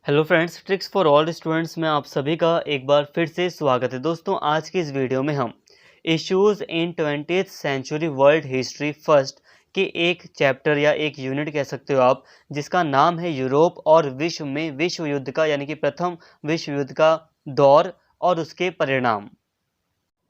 Hello friends, tricks for all students में आप सभी का एक बार फिर से स्वागत है। दोस्तों, आज की इस वीडियो में हम issues in 20th century world history first के एक चैप्टर या एक यूनिट कह सकते हो आप, जिसका नाम है यूरोप और विश्व में विश्व युद्ध का यानी कि प्रथम विश्व युद्ध का दौर और उसके परिणाम।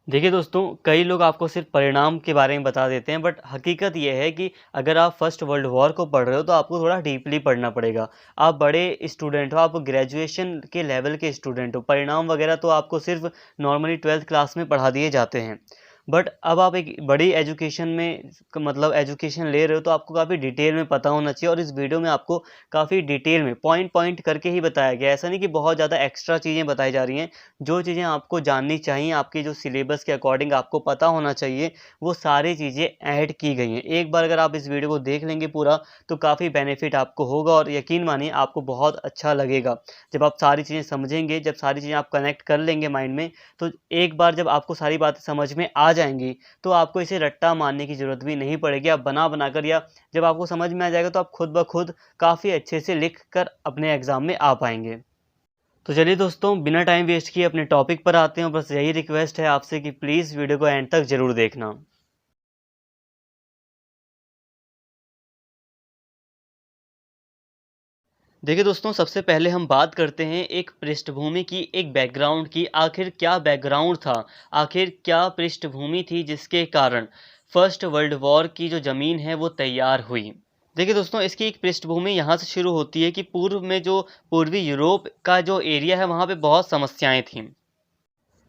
देखिए दोस्तों, कई लोग आपको सिर्फ परिणाम के बारे में बता देते हैं, बट हकीकत यह है कि अगर आप फर्स्ट वर्ल्ड वॉर को पढ़ रहे हो तो आपको थोड़ा डीपली पढ़ना पड़ेगा। आप बड़े स्टूडेंट हो, आप ग्रेजुएशन के लेवल के स्टूडेंट हो, परिणाम वगैरह तो आपको सिर्फ नॉर्मली 12th क्लास में पढ़ा दिए जाते हैं। बट अब आप एक बड़ी एजुकेशन में मतलब एजुकेशन ले रहे हो तो आपको काफ़ी डिटेल में पता होना चाहिए, और इस वीडियो में आपको काफ़ी डिटेल में पॉइंट पॉइंट करके ही बताया गया है। ऐसा नहीं कि बहुत ज़्यादा एक्स्ट्रा चीज़ें बताई जा रही हैं। जो चीज़ें आपको जाननी चाहिए, आपकी जो सिलेबस के अकॉर्डिंग आपको पता होना चाहिए, वो सारी चीज़ें ऐड की गई हैं। एक बार अगर आप इस वीडियो को देख लेंगे पूरा, तो काफ़ी बेनिफिट आपको होगा, और यकीन मानिए आपको बहुत अच्छा लगेगा। जब आप सारी चीज़ें समझेंगे, जब सारी चीज़ें आप कनेक्ट कर लेंगे माइंड में, तो एक बार जब आपको सारी बातें समझ में आ जाएंगी, तो आपको इसे रट्टा मारने की ज़रूरत भी नहीं पड़ेगी। आप बना बनाकर, या जब आपको समझ में आ जाएगा, तो आप खुद ब खुद काफ़ी अच्छे से लिख कर अपने एग्ज़ाम में आ पाएंगे। तो चलिए दोस्तों, बिना टाइम वेस्ट किए अपने टॉपिक पर आते हैं। बस यही रिक्वेस्ट है आपसे कि प्लीज़ वीडियो को एंड तक ज़रूर देखना। देखिए दोस्तों, सबसे पहले हम बात करते हैं एक पृष्ठभूमि की, एक बैकग्राउंड की। आखिर क्या बैकग्राउंड था, आखिर क्या पृष्ठभूमि थी जिसके कारण फर्स्ट वर्ल्ड वॉर की जो ज़मीन है वो तैयार हुई। देखिए दोस्तों, इसकी एक पृष्ठभूमि यहाँ से शुरू होती है कि पूर्व में जो पूर्वी यूरोप का जो एरिया है, वहाँ पे बहुत समस्याएं थीं।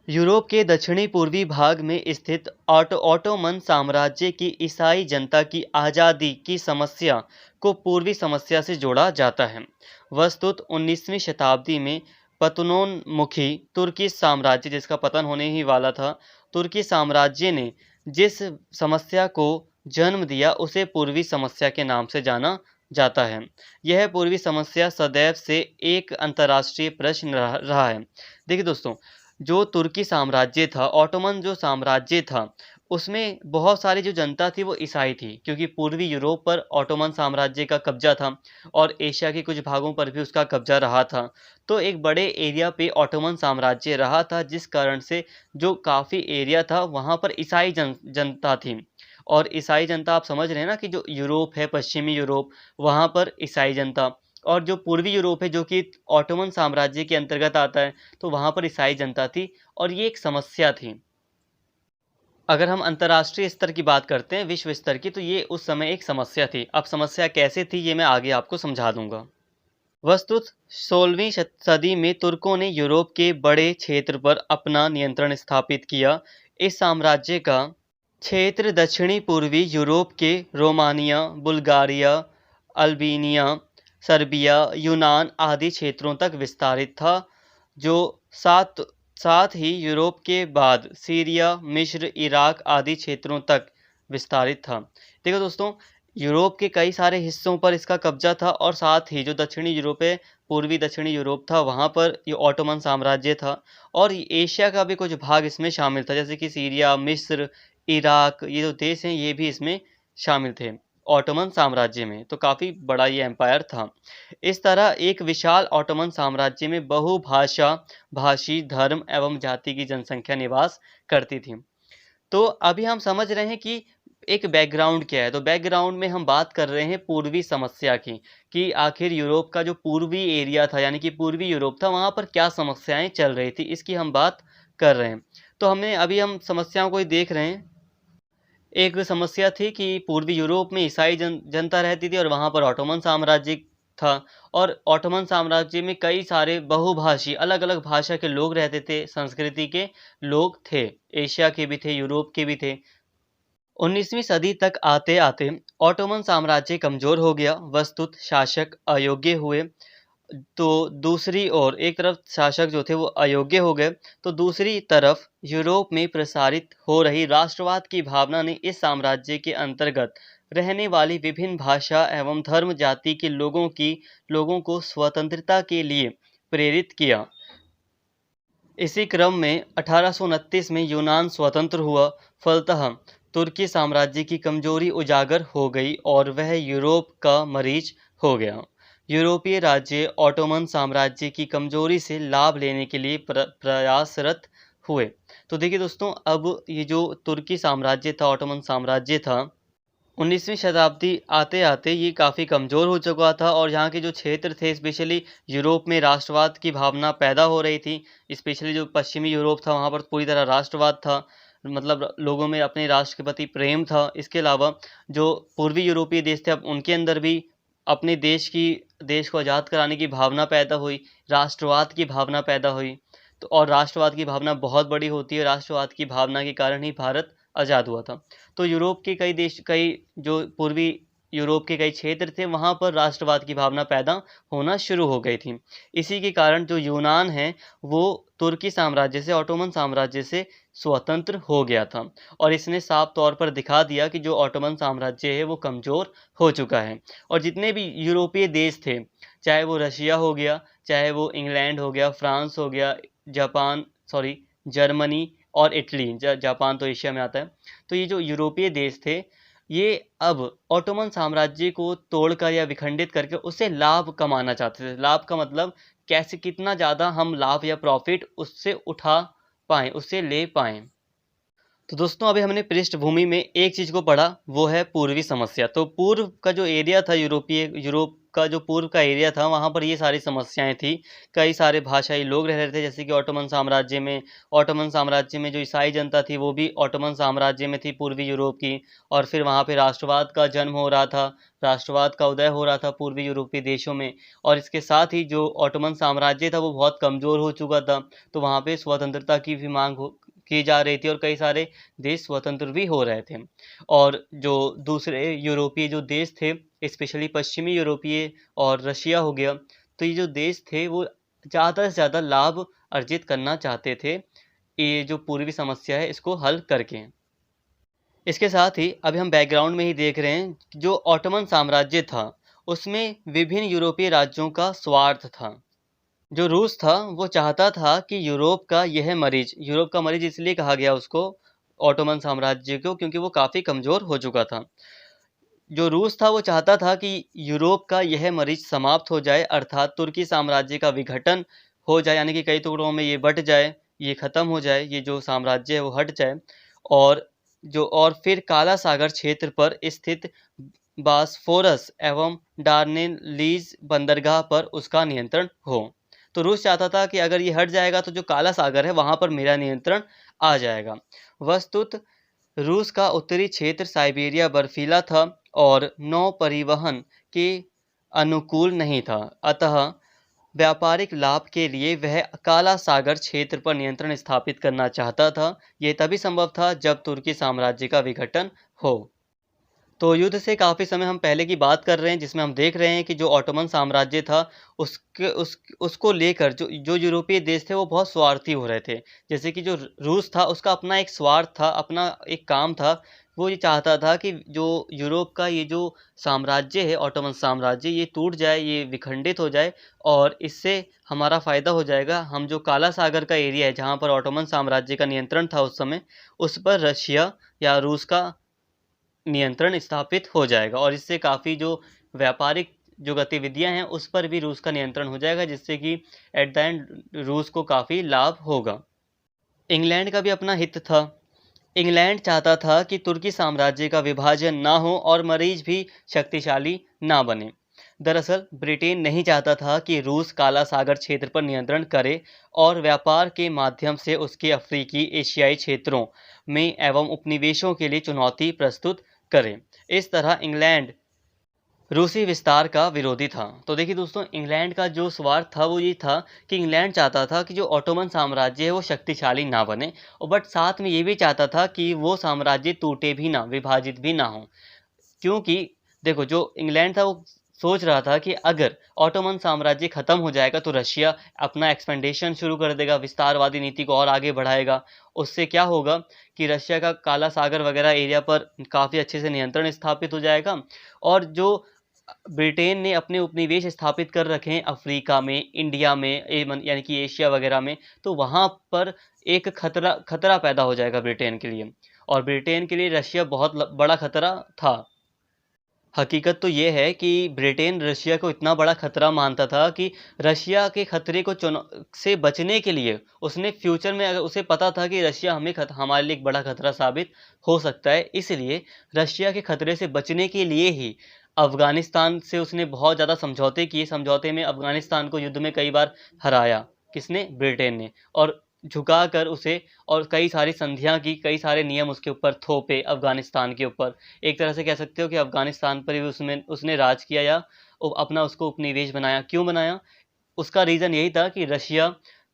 यूरोप के दक्षिणी पूर्वी भाग में स्थित ऑटोमन साम्राज्य की ईसाई जनता की आज़ादी की समस्या को पूर्वी समस्या से जोड़ा जाता है। वस्तुत 19वीं शताब्दी में पतनोन्मुखी तुर्की साम्राज्य, जिसका पतन होने ही वाला था, तुर्की साम्राज्य ने जिस समस्या को जन्म दिया उसे पूर्वी समस्या के नाम से जाना जाता है। यह पूर्वी समस्या सदैव से एक अंतर्राष्ट्रीय प्रश्न रहा है। देखिए दोस्तों, जो तुर्की साम्राज्य था, ऑटोमन जो साम्राज्य था, उसमें बहुत सारी जो जनता थी वो ईसाई थी, क्योंकि पूर्वी यूरोप पर ऑटोमन साम्राज्य का कब्जा था और एशिया के कुछ भागों पर भी उसका कब्जा रहा था। तो एक बड़े एरिया पे ऑटोमन साम्राज्य रहा था, जिस कारण से जो काफ़ी एरिया था वहाँ पर ईसाई जनता थी। और ईसाई जनता, आप समझ रहे हैं ना कि जो यूरोप है, पश्चिमी यूरोप, वहाँ पर ईसाई जनता, और जो पूर्वी यूरोप है जो कि ऑटोमन साम्राज्य के अंतर्गत आता है, तो वहाँ पर ईसाई जनता थी, और ये एक समस्या थी। अगर हम अंतर्राष्ट्रीय स्तर की बात करते हैं, विश्व स्तर की, तो ये उस समय एक समस्या थी। अब समस्या कैसे थी ये मैं आगे आपको समझा दूंगा। वस्तुत 16वीं सदी में तुर्कों ने यूरोप के बड़े क्षेत्र पर अपना नियंत्रण स्थापित किया। इस साम्राज्य का क्षेत्र दक्षिणी पूर्वी यूरोप के रोमानिया, बुल्गारिया, अल्बानिया, सर्बिया, यूनान आदि क्षेत्रों तक विस्तारित था, जो साथ साथ ही यूरोप के बाद सीरिया, मिस्र, इराक आदि क्षेत्रों तक विस्तारित था। देखो दोस्तों, यूरोप के कई सारे हिस्सों पर इसका कब्जा था, और साथ ही जो दक्षिणी यूरोप है, पूर्वी दक्षिणी यूरोप था, वहाँ पर ये ऑटोमन साम्राज्य था, और एशिया का भी कुछ भाग इसमें शामिल था, जैसे कि सीरिया, मिस्र, इराक, ये जो देश हैं ये भी इसमें शामिल थे ऑटोमन साम्राज्य में। तो काफ़ी बड़ा ये एम्पायर था। इस तरह एक विशाल ऑटोमन साम्राज्य में बहुभाषा भाषी, धर्म एवं जाति की जनसंख्या निवास करती थी। तो अभी हम समझ रहे हैं कि एक बैकग्राउंड क्या है। तो बैकग्राउंड में हम बात कर रहे हैं पूर्वी समस्या की, कि आखिर यूरोप का जो पूर्वी एरिया था यानी कि पूर्वी यूरोप था, वहाँ पर क्या समस्याएं चल रही थी, इसकी हम बात कर रहे हैं। तो हम समस्याओं को ही देख रहे हैं। एक समस्या थी कि पूर्वी यूरोप में ईसाई जनता रहती थी, और वहाँ पर ऑटोमन साम्राज्य था, और ऑटोमन साम्राज्य में कई सारे बहुभाषी अलग अलग भाषा के लोग रहते थे, संस्कृति के लोग थे, एशिया के भी थे, यूरोप के भी थे। 19वीं सदी तक आते आते ऑटोमन साम्राज्य कमजोर हो गया, वस्तुत शासक अयोग्य हुए। तो दूसरी ओर, एक तरफ शासक जो थे वो अयोग्य हो गए, तो दूसरी तरफ यूरोप में प्रसारित हो रही राष्ट्रवाद की भावना ने इस साम्राज्य के अंतर्गत रहने वाली विभिन्न भाषा एवं धर्म जाति के लोगों को स्वतंत्रता के लिए प्रेरित किया। इसी क्रम में 1829 में यूनान स्वतंत्र हुआ। फलतः तुर्की साम्राज्य की कमजोरी उजागर हो गई और वह यूरोप का मरीज हो गया। यूरोपीय राज्य ऑटोमन साम्राज्य की कमजोरी से लाभ लेने के लिए प्रयासरत हुए। तो देखिए दोस्तों, अब ये जो तुर्की साम्राज्य था, ऑटोमन साम्राज्य था, 19वीं शताब्दी आते-आते ये काफ़ी कमज़ोर हो चुका था और यहाँ के जो क्षेत्र थे, स्पेशली यूरोप में राष्ट्रवाद की भावना पैदा हो रही थी। स्पेशली जो पश्चिमी यूरोप था, वहाँ पर पूरी तरह राष्ट्रवाद था। मतलब लोगों में अपने राष्ट्र के प्रति प्रेम था। इसके अलावा जो पूर्वी यूरोपीय देश थे, अब उनके अंदर भी अपने देश को आज़ाद कराने की भावना पैदा हुई, राष्ट्रवाद की भावना पैदा हुई। तो और राष्ट्रवाद की भावना बहुत बड़ी होती है, राष्ट्रवाद की भावना के कारण ही भारत आज़ाद हुआ था। तो यूरोप के कई जो पूर्वी यूरोप के कई क्षेत्र थे, वहाँ पर राष्ट्रवाद की भावना पैदा होना शुरू हो गई थी। इसी के कारण जो यूनान है, वो तुर्की साम्राज्य से, ऑटोमन साम्राज्य से स्वतंत्र हो गया था और इसने साफ तौर पर दिखा दिया कि जो ऑटोमन साम्राज्य है वो कमज़ोर हो चुका है। और जितने भी यूरोपीय देश थे, चाहे वो रशिया हो गया, चाहे वो इंग्लैंड हो गया, फ्रांस हो गया, जर्मनी और इटली, जापान तो एशिया में आता है। तो ये जो यूरोपीय देश थे, ये अब ऑटोमन साम्राज्य को तोड़कर या विखंडित करके उससे लाभ कमाना चाहते थे। लाभ का मतलब कैसे, कितना ज़्यादा हम लाभ या प्रॉफिट उससे उठा पाएँ, उससे ले पाएँ। तो दोस्तों, अभी हमने पृष्ठभूमि में एक चीज़ को पढ़ा, वो है पूर्वी समस्या। तो पूर्व का जो एरिया था, यूरोप का जो पूर्व का एरिया था, वहाँ पर ये सारी समस्याएं थी। कई सारे भाषाई लोग रह रहे थे, जैसे कि ऑटोमन साम्राज्य में जो ईसाई जनता थी, वो भी ऑटोमन साम्राज्य में थी, पूर्वी यूरोप की। और फिर वहाँ पे राष्ट्रवाद का जन्म हो रहा था, राष्ट्रवाद का उदय हो रहा था पूर्वी यूरोपीय देशों में। और इसके साथ ही जो ऑटोमन साम्राज्य था, वो बहुत कमज़ोर हो चुका था। तो वहाँ पे स्वतंत्रता की भी मांग की जा रही थी और कई सारे देश स्वतंत्र भी हो रहे थे। और जो दूसरे यूरोपीय जो देश थे, स्पेशली पश्चिमी यूरोपीय और रशिया हो गया, तो ये जो देश थे वो ज़्यादा से ज़्यादा लाभ अर्जित करना चाहते थे, ये जो पूर्वी समस्या है इसको हल करके। इसके साथ ही अभी हम बैकग्राउंड में ही देख रहे हैं, जो ऑटोमन साम्राज्य था उसमें विभिन्न यूरोपीय राज्यों का स्वार्थ था। जो रूस था वो चाहता था कि यूरोप का मरीज इसलिए कहा गया उसको, ऑटोमन साम्राज्य को, क्योंकि वो काफ़ी कमज़ोर हो चुका था। जो रूस था वो चाहता था कि यूरोप का यह मरीज समाप्त हो जाए, अर्थात तुर्की साम्राज्य का विघटन हो जाए, यानी कि कई टुकड़ों में ये बट जाए, ये ख़त्म हो जाए, ये जो साम्राज्य है वो हट जाए। और फिर काला सागर क्षेत्र पर स्थित बास्फोरस एवं डार्डेनलीज बंदरगाह पर उसका नियंत्रण हो। तो रूस चाहता था कि अगर ये हट जाएगा तो जो काला सागर है वहाँ पर मेरा नियंत्रण आ जाएगा। वस्तुत रूस का उत्तरी क्षेत्र साइबेरिया बर्फीला था और नौ परिवहन के अनुकूल नहीं था, अतः व्यापारिक लाभ के लिए वह काला सागर क्षेत्र पर नियंत्रण स्थापित करना चाहता था। यह तभी संभव था जब तुर्की साम्राज्य का विघटन हो। तो युद्ध से काफ़ी समय हम पहले की बात कर रहे हैं, जिसमें हम देख रहे हैं कि जो ऑटोमन साम्राज्य था उसको लेकर जो यूरोपीय देश थे वो बहुत स्वार्थी हो रहे थे। जैसे कि जो रूस था उसका अपना एक स्वार्थ था, अपना एक काम था। वो ये चाहता था कि जो यूरोप का ये जो साम्राज्य है, ऑटोमन साम्राज्य, ये टूट जाए, ये विखंडित हो जाए और इससे हमारा फ़ायदा हो जाएगा। हम जो काला सागर का एरिया है जहाँ पर ऑटोमन साम्राज्य का नियंत्रण था उस समय, उस पर रशिया या रूस का नियंत्रण स्थापित हो जाएगा और इससे काफ़ी जो व्यापारिक जो गतिविधियां हैं उस पर भी रूस का नियंत्रण हो जाएगा, जिससे कि एट द एंड रूस को काफ़ी लाभ होगा। इंग्लैंड का भी अपना हित था। इंग्लैंड चाहता था कि तुर्की साम्राज्य का विभाजन ना हो और मरीज भी शक्तिशाली ना बने। दरअसल ब्रिटेन नहीं चाहता था कि रूस काला सागर क्षेत्र पर नियंत्रण करे और व्यापार के माध्यम से उसके अफ्रीकी एशियाई क्षेत्रों में एवं उपनिवेशों के लिए चुनौती प्रस्तुत करे। इस तरह इंग्लैंड रूसी विस्तार का विरोधी था। तो देखिए दोस्तों, इंग्लैंड का जो स्वार्थ था वो ये था कि इंग्लैंड चाहता था कि जो ऑटोमन साम्राज्य है वो शक्तिशाली ना बने, और बट साथ में ये भी चाहता था कि वो साम्राज्य टूटे भी ना, विभाजित भी ना हो। क्योंकि देखो, जो इंग्लैंड था वो सोच रहा था कि अगर ऑटोमन साम्राज्य खत्म हो जाएगा तो रशिया अपना एक्सपेंडेशन शुरू कर देगा, विस्तारवादी नीति को और आगे बढ़ाएगा। उससे क्या होगा कि रशिया का काला सागर वगैरह एरिया पर काफ़ी अच्छे से नियंत्रण स्थापित हो जाएगा। और जो ब्रिटेन ने अपने उपनिवेश स्थापित कर रखे हैं अफ्रीका में, इंडिया में, यानी कि एशिया वगैरह में, तो वहाँ पर एक खतरा पैदा हो जाएगा ब्रिटेन के लिए, और ब्रिटेन के लिए रशिया बहुत बड़ा खतरा था। हकीकत तो ये है कि ब्रिटेन रशिया को इतना बड़ा खतरा मानता था कि रशिया के खतरे को से बचने के लिए उसने फ्यूचर में, अगर उसे पता था कि रशिया हमारे लिए एक बड़ा खतरा साबित हो सकता है, इसलिए रशिया के खतरे से बचने के लिए ही अफगानिस्तान से उसने बहुत ज़्यादा समझौते किए। समझौते में अफगानिस्तान को युद्ध में कई बार हराया। किसने? ब्रिटेन ने। और झुका कर उसे, और कई सारी संधियां की, कई सारे नियम उसके ऊपर थोपे अफगानिस्तान के ऊपर। एक तरह से कह सकते हो कि अफगानिस्तान पर भी उसने राज किया, या अपना उसको उपनिवेश बनाया। क्यों बनाया? उसका रीज़न यही था कि रशिया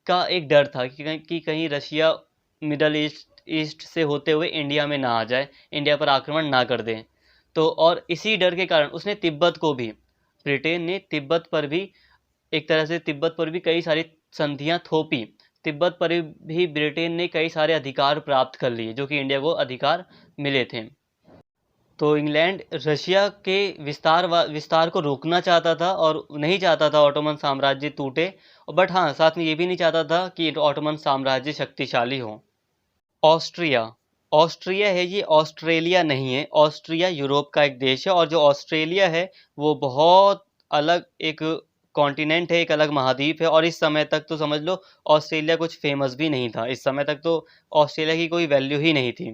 का एक डर था कि कहीं रशिया मिडल ईस्ट ईस्ट से होते हुए इंडिया में ना आ जाए, इंडिया पर आक्रमण ना कर दे। तो और इसी डर के कारण उसने तिब्बत को भी, ब्रिटेन ने तिब्बत पर भी, एक तरह से तिब्बत पर भी कई सारी संधियां थोपी। तिब्बत पर भी ब्रिटेन ने कई सारे अधिकार प्राप्त कर लिए, जो कि इंडिया को अधिकार मिले थे। तो इंग्लैंड रशिया के विस्तार को रोकना चाहता था, और नहीं चाहता था ऑटोमन साम्राज्य टूटे। बट हाँ, साथ में ये भी नहीं चाहता था कि ऑटोमन साम्राज्य शक्तिशाली हो। ऑस्ट्रिया, ऑस्ट्रिया है ये, ऑस्ट्रेलिया नहीं है। ऑस्ट्रिया यूरोप का एक देश है, और जो ऑस्ट्रेलिया है वो बहुत अलग एक कॉन्टिनेंट है, एक अलग महाद्वीप है। और इस समय तक तो समझ लो ऑस्ट्रेलिया कुछ फेमस भी नहीं था। इस समय तक तो ऑस्ट्रेलिया की कोई वैल्यू ही नहीं थी।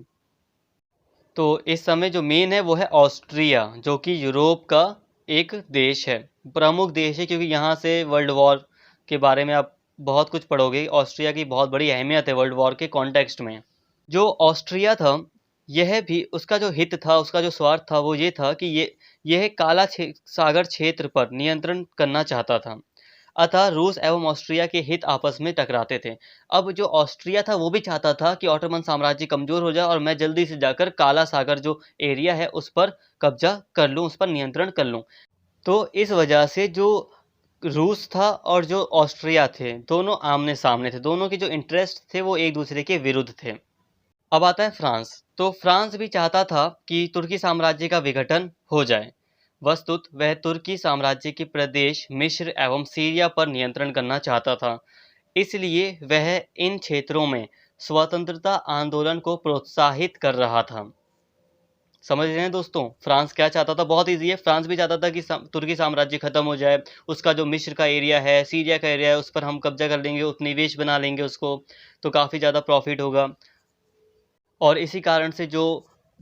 तो इस समय जो मेन है वो है ऑस्ट्रिया, जो कि यूरोप का एक देश है, प्रमुख देश है, क्योंकि यहाँ से वर्ल्ड वॉर के बारे में आप बहुत कुछ पढ़ोगे। ऑस्ट्रिया की बहुत बड़ी अहमियत है वर्ल्ड वॉर के कॉन्टेक्स्ट में। जो ऑस्ट्रिया था, यह भी, उसका जो हित था, उसका जो स्वार्थ था, वो ये था कि यह सागर क्षेत्र पर नियंत्रण करना चाहता था। अतः रूस एवं ऑस्ट्रिया के हित आपस में टकराते थे। अब जो ऑस्ट्रिया था वो भी चाहता था कि ऑटोमन साम्राज्य कमजोर हो जाए और मैं जल्दी से जाकर काला सागर जो एरिया है उस पर कब्जा कर लूँ, उस पर नियंत्रण कर लूँ। तो इस वजह से जो रूस था और जो ऑस्ट्रिया थे, दोनों आमने सामने थे। दोनों के जो इंटरेस्ट थे वो एक दूसरे के विरुद्ध थे। अब आता है फ्रांस। तो फ्रांस भी चाहता था कि तुर्की साम्राज्य का विघटन हो जाए। वस्तुत वह तुर्की साम्राज्य के प्रदेश मिस्र एवं सीरिया पर नियंत्रण करना चाहता था। इसलिए वह इन क्षेत्रों में स्वतंत्रता आंदोलन को प्रोत्साहित कर रहा था। समझ रहे हैं दोस्तों, फ्रांस क्या चाहता था? बहुत ईजी है। फ्रांस भी चाहता था कि तुर्की साम्राज्य खत्म हो जाए, उसका जो मिस्र का एरिया है, सीरिया का एरिया है, उस पर हम कब्जा कर लेंगे, उपनिवेश बना लेंगे उसको, तो काफ़ी ज़्यादा प्रॉफिट होगा। और इसी कारण से जो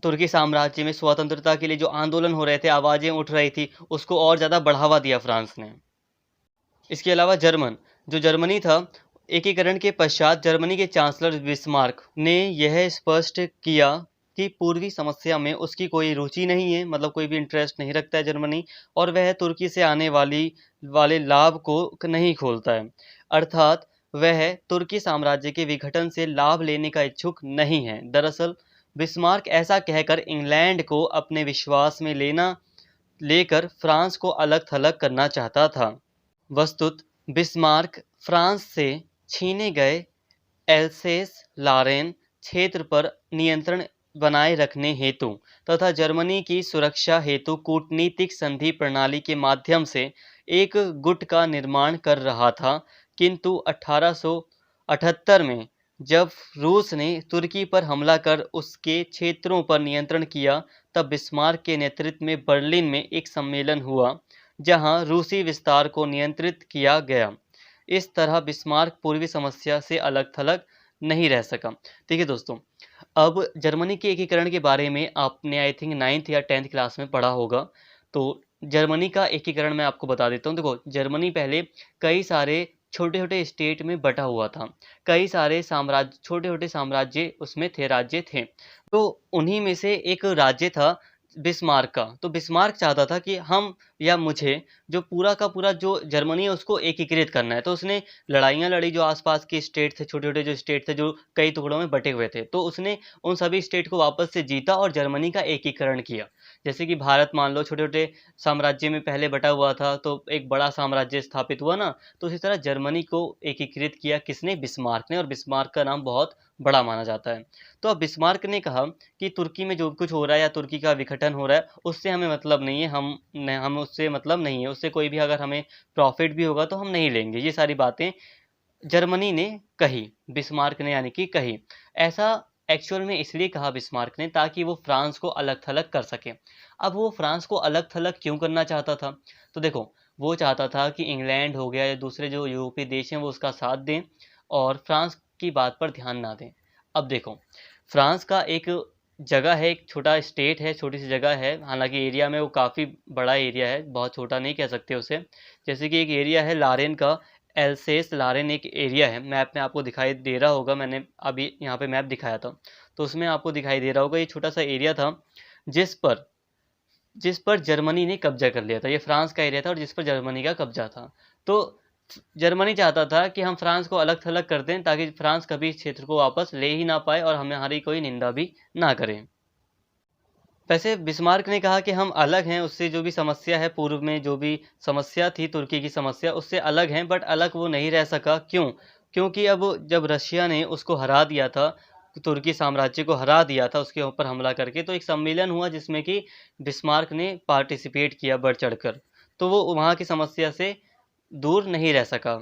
तुर्की साम्राज्य में स्वतंत्रता के लिए जो आंदोलन हो रहे थे, आवाज़ें उठ रही थी, उसको और ज़्यादा बढ़ावा दिया फ्रांस ने। इसके अलावा जो जर्मनी था, एकीकरण के पश्चात जर्मनी के चांसलर बिस्मार्क ने यह स्पष्ट किया कि पूर्वी समस्या में उसकी कोई रुचि नहीं है, मतलब कोई भी इंटरेस्ट नहीं रखता है जर्मनी, और वह तुर्की से आने वाले लाभ को नहीं खोलता है। अर्थात वह तुर्की साम्राज्य के विघटन से लाभ लेने का इच्छुक नहीं है। दरअसल बिस्मार्क ऐसा कहकर इंग्लैंड को अपने विश्वास में लेकर फ्रांस को अलग थलग करना चाहता था। वस्तुत बिस्मार्क फ्रांस से छीने गए एल्सेस लारेन क्षेत्र पर नियंत्रण बनाए रखने हेतु तथा जर्मनी की सुरक्षा हेतु कूटनीतिक संधि प्रणाली के माध्यम से एक गुट का निर्माण कर रहा था। किंतु 1878 में जब रूस ने तुर्की पर हमला कर उसके क्षेत्रों पर नियंत्रण किया, तब बिस्मार्क के नेतृत्व में बर्लिन में एक सम्मेलन हुआ जहां रूसी विस्तार को नियंत्रित किया गया। इस तरह बिस्मार्क पूर्वी समस्या से अलग थलग नहीं रह सका। ठीक है दोस्तों, अब जर्मनी के एकीकरण के बारे में आपने आई थिंक 9th या 10th क्लास में पढ़ा होगा। तो जर्मनी का एकीकरण मैं आपको बता देता हूँ। देखो, जर्मनी पहले कई सारे छोटे छोटे स्टेट में बटा हुआ था। कई सारे साम्राज्य, छोटे छोटे साम्राज्य उसमें थे, राज्य थे। तो उन्हीं में से एक राज्य था बिस्मार्क का। तो बिस्मार्क चाहता था कि हम, या मुझे, जो पूरा का पूरा जो जर्मनी है उसको एकीकृत करना है। तो उसने लड़ाइयाँ लड़ी, जो आसपास के स्टेट थे, छोटे छोटे जो स्टेट थे जो कई टुकड़ों में बटे हुए थे, तो उसने उन सभी स्टेट को वापस से जीता और जर्मनी का एकीकरण किया। जैसे कि भारत मान लो छोटे छोटे साम्राज्य में पहले बटा हुआ था, तो एक बड़ा साम्राज्य स्थापित हुआ ना। तो इसी तरह जर्मनी को एकीकृत किया किसने? बिस्मार्क ने। और बिस्मार्क का नाम बहुत बड़ा माना जाता है। तो अब बिस्मार्क ने कहा कि तुर्की में जो कुछ हो रहा है या तुर्की का विघटन हो रहा है, उससे हमें मतलब नहीं है, हम उससे मतलब नहीं है, उससे कोई भी अगर हमें प्रॉफिट भी होगा तो हम नहीं लेंगे। ये सारी बातें जर्मनी ने कही, बिस्मार्क ने यानी कि कही। ऐसा एक्चुअल में इसलिए कहा बिस्मार्क ने ताकि वो फ्रांस को अलग थलग कर सके। अब वो फ्रांस को अलग थलग क्यों करना चाहता था? तो देखो, वो चाहता था कि इंग्लैंड हो गया या दूसरे जो यूरोपीय देश हैं वो उसका साथ दें और फ्रांस की बात पर ध्यान ना दें। अब देखो, फ्रांस का एक जगह है, एक छोटा स्टेट है, छोटी सी जगह है, हालांकि एरिया में वो काफ़ी बड़ा एरिया है, बहुत छोटा नहीं कह सकते उसे। जैसे कि एक एरिया है लारेन का, एल्सेस लारेन एक एरिया है, मैप में आपको दिखाई दे रहा होगा, मैंने अभी यहाँ पे मैप दिखाया था तो उसमें आपको दिखाई दे रहा होगा, ये छोटा सा एरिया था जिस पर जर्मनी ने कब्जा कर लिया था। ये फ्रांस का एरिया था और जिस पर जर्मनी का कब्जा था। तो जर्मनी चाहता था कि हम फ्रांस को अलग थलग कर दें ताकि फ्रांस कभी इस क्षेत्र को वापस ले ही ना पाए और हमारी कोई निंदा भी ना करे। वैसे बिस्मार्क ने कहा कि हम अलग हैं, उससे जो भी समस्या है, पूर्व में जो भी समस्या थी तुर्की की समस्या, उससे अलग हैं, बट अलग वो नहीं रह सका। क्यों? क्योंकि अब जब रशिया ने उसको हरा दिया था, तुर्की साम्राज्य को हरा दिया था उसके ऊपर हमला करके, तो एक सम्मेलन हुआ जिसमें कि बिस्मार्क ने पार्टिसिपेट किया बढ़ चढ़कर, तो वो वहाँ की समस्या से दूर नहीं रह सका।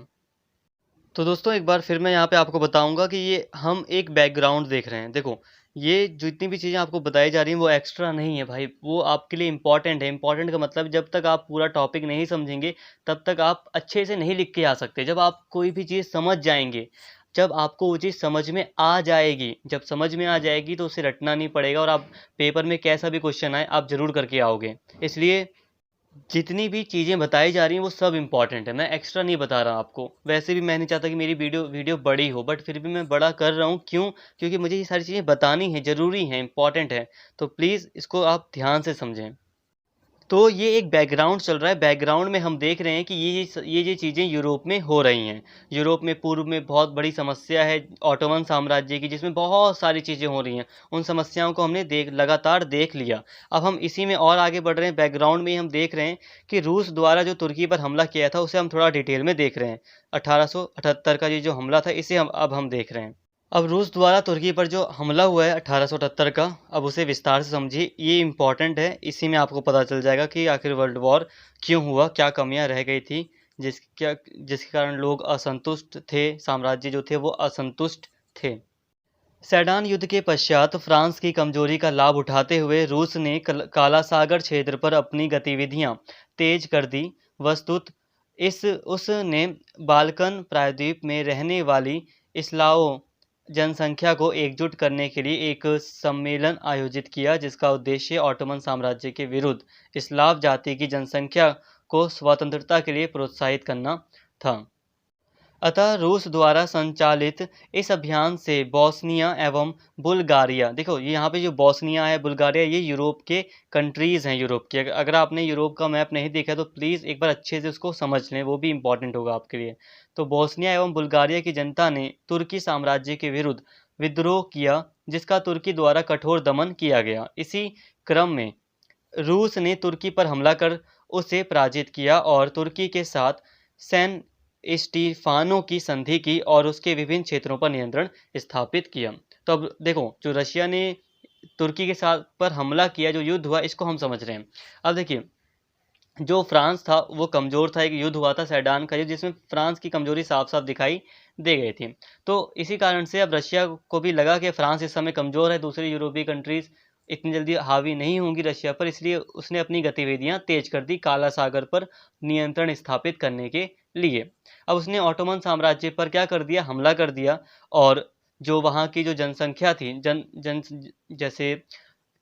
तो दोस्तों एक बार फिर मैं यहाँ पे आपको बताऊंगा कि ये हम एक बैकग्राउंड देख रहे हैं। देखो, ये जितनी भी चीज़ें आपको बताई जा रही हैं वो एक्स्ट्रा नहीं है भाई, वो आपके लिए इम्पॉर्टेंट है। इम्पॉर्टेंट का मतलब जब तक आप पूरा टॉपिक नहीं समझेंगे तब तक आप अच्छे से नहीं लिख के आ सकते। जब आप कोई भी चीज़ समझ जाएंगे, जब आपको वो चीज़ समझ में आ जाएगी, जब समझ में आ जाएगी तो उसे रटना नहीं पड़ेगा और आप पेपर में कैसा भी क्वेश्चन आए आप ज़रूर करके आओगे। इसलिए जितनी भी चीज़ें बताई जा रही हैं वो सब इम्पॉर्टेंट है, मैं एक्स्ट्रा नहीं बता रहा आपको। वैसे भी मैं नहीं चाहता कि मेरी वीडियो बड़ी हो, बट फिर भी मैं बड़ा कर रहा हूँ। क्यों? क्योंकि मुझे ये सारी चीज़ें बतानी है, ज़रूरी हैं, इम्पॉर्टेंट है। तो प्लीज़ इसको आप ध्यान से समझें। तो ये एक बैकग्राउंड चल रहा है, बैकग्राउंड में हम देख रहे हैं कि ये चीज़ें यूरोप में हो रही हैं। यूरोप में पूर्व में बहुत बड़ी समस्या है ऑटोमन साम्राज्य की, जिसमें बहुत सारी चीज़ें हो रही हैं। उन समस्याओं को हमने लगातार देख लिया। अब हम इसी में और आगे बढ़ रहे हैं, बैकग्राउंड में ही हम देख रहे हैं कि रूस द्वारा जो तुर्की पर हमला किया था उसे हम थोड़ा डिटेल में देख रहे हैं। 1878 का ये जो हमला था इसे अब हम देख रहे हैं। अब रूस द्वारा तुर्की पर जो हमला हुआ है 1878 का, अब उसे विस्तार से समझिए, ये इम्पॉर्टेंट है। इसी में आपको पता चल जाएगा कि आखिर वर्ल्ड वॉर क्यों हुआ, क्या कमियां रह गई थी जिसके कारण लोग असंतुष्ट थे, साम्राज्य जो थे वो असंतुष्ट थे। सेडान युद्ध के पश्चात फ्रांस की कमजोरी का लाभ उठाते हुए रूस ने काला सागर क्षेत्र पर अपनी गतिविधियां तेज कर दी। वस्तुत उसने बाल्कन प्रायद्वीप में रहने वाली इस्लाओ जनसंख्या को एकजुट करने के लिए एक सम्मेलन आयोजित किया, जिसका उद्देश्य ऑटोमन साम्राज्य के विरुद्ध स्लाव जाति की जनसंख्या को स्वतंत्रता के लिए प्रोत्साहित करना था। अतः रूस द्वारा संचालित इस अभियान से बोस्निया एवं बुल्गारिया, देखो ये यहाँ पे जो बोस्निया है, बुल्गारिया, ये यूरोप के कंट्रीज़ हैं, यूरोप के। अगर आपने यूरोप का मैप नहीं देखा तो प्लीज़ एक बार अच्छे से उसको समझ लें, वो भी इम्पॉर्टेंट होगा आपके लिए। तो बोस्निया एवं बुल्गारिया की जनता ने तुर्की साम्राज्य के विरुद्ध विद्रोह किया, जिसका तुर्की द्वारा कठोर दमन किया गया। इसी क्रम में रूस ने तुर्की पर हमला कर उसे पराजित किया और तुर्की के साथ सैन स्टीफानो की संधि की और उसके विभिन्न क्षेत्रों पर नियंत्रण स्थापित किया। तो अब देखो, जो रशिया ने तुर्की के साथ पर हमला किया, जो युद्ध हुआ, इसको हम समझ रहे हैं। अब देखिए, जो फ्रांस था वो कमज़ोर था, एक युद्ध हुआ था सेडान का युद्ध, जिसमें फ्रांस की कमजोरी साफ साफ दिखाई दे गई थी। तो इसी कारण से अब रशिया को भी लगा कि फ्रांस इस समय कमज़ोर है, दूसरी यूरोपीय कंट्रीज़ इतनी जल्दी हावी नहीं होंगी रशिया पर, इसलिए उसने अपनी गतिविधियां तेज कर दी काला सागर पर नियंत्रण स्थापित करने के लिए। अब उसने ऑटोमन साम्राज्य पर क्या कर दिया, हमला कर दिया, और जो वहाँ की जो जनसंख्या थी, जैसे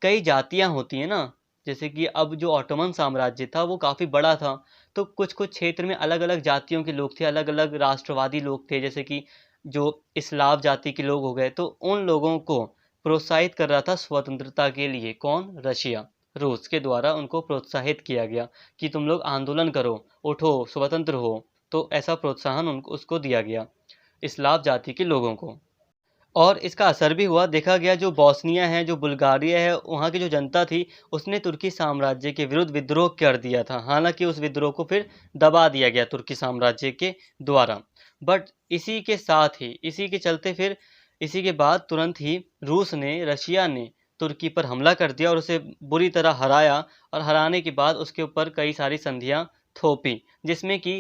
कई जातियां होती हैं ना, जैसे कि अब जो ऑटोमन साम्राज्य था वो काफ़ी बड़ा था, तो कुछ कुछ क्षेत्र में अलग अलग जातियों के लोग थे, अलग अलग राष्ट्रवादी लोग थे, जैसे कि जो इस्लाव जाति के लोग हो गए। तो उन लोगों को प्रोत्साहित कर रहा था स्वतंत्रता के लिए, कौन? रशिया। रूस के द्वारा उनको प्रोत्साहित किया गया कि तुम लोग आंदोलन करो, उठो, स्वतंत्र हो। तो ऐसा प्रोत्साहन उसको दिया गया इस्लाव जाति के लोगों को, और इसका असर भी हुआ। देखा गया जो बोस्निया है, जो बुल्गारिया है, वहाँ की जो जनता थी उसने तुर्की साम्राज्य के विरुद्ध विद्रोह कर दिया था। हालांकि उस विद्रोह को फिर दबा दिया गया तुर्की साम्राज्य के द्वारा, बट इसी के साथ ही, इसी के चलते फिर इसी के बाद तुरंत ही रशिया ने तुर्की पर हमला कर दिया और उसे बुरी तरह हराया, और हराने के बाद उसके ऊपर कई सारी संधियां थोपी, जिसमें कि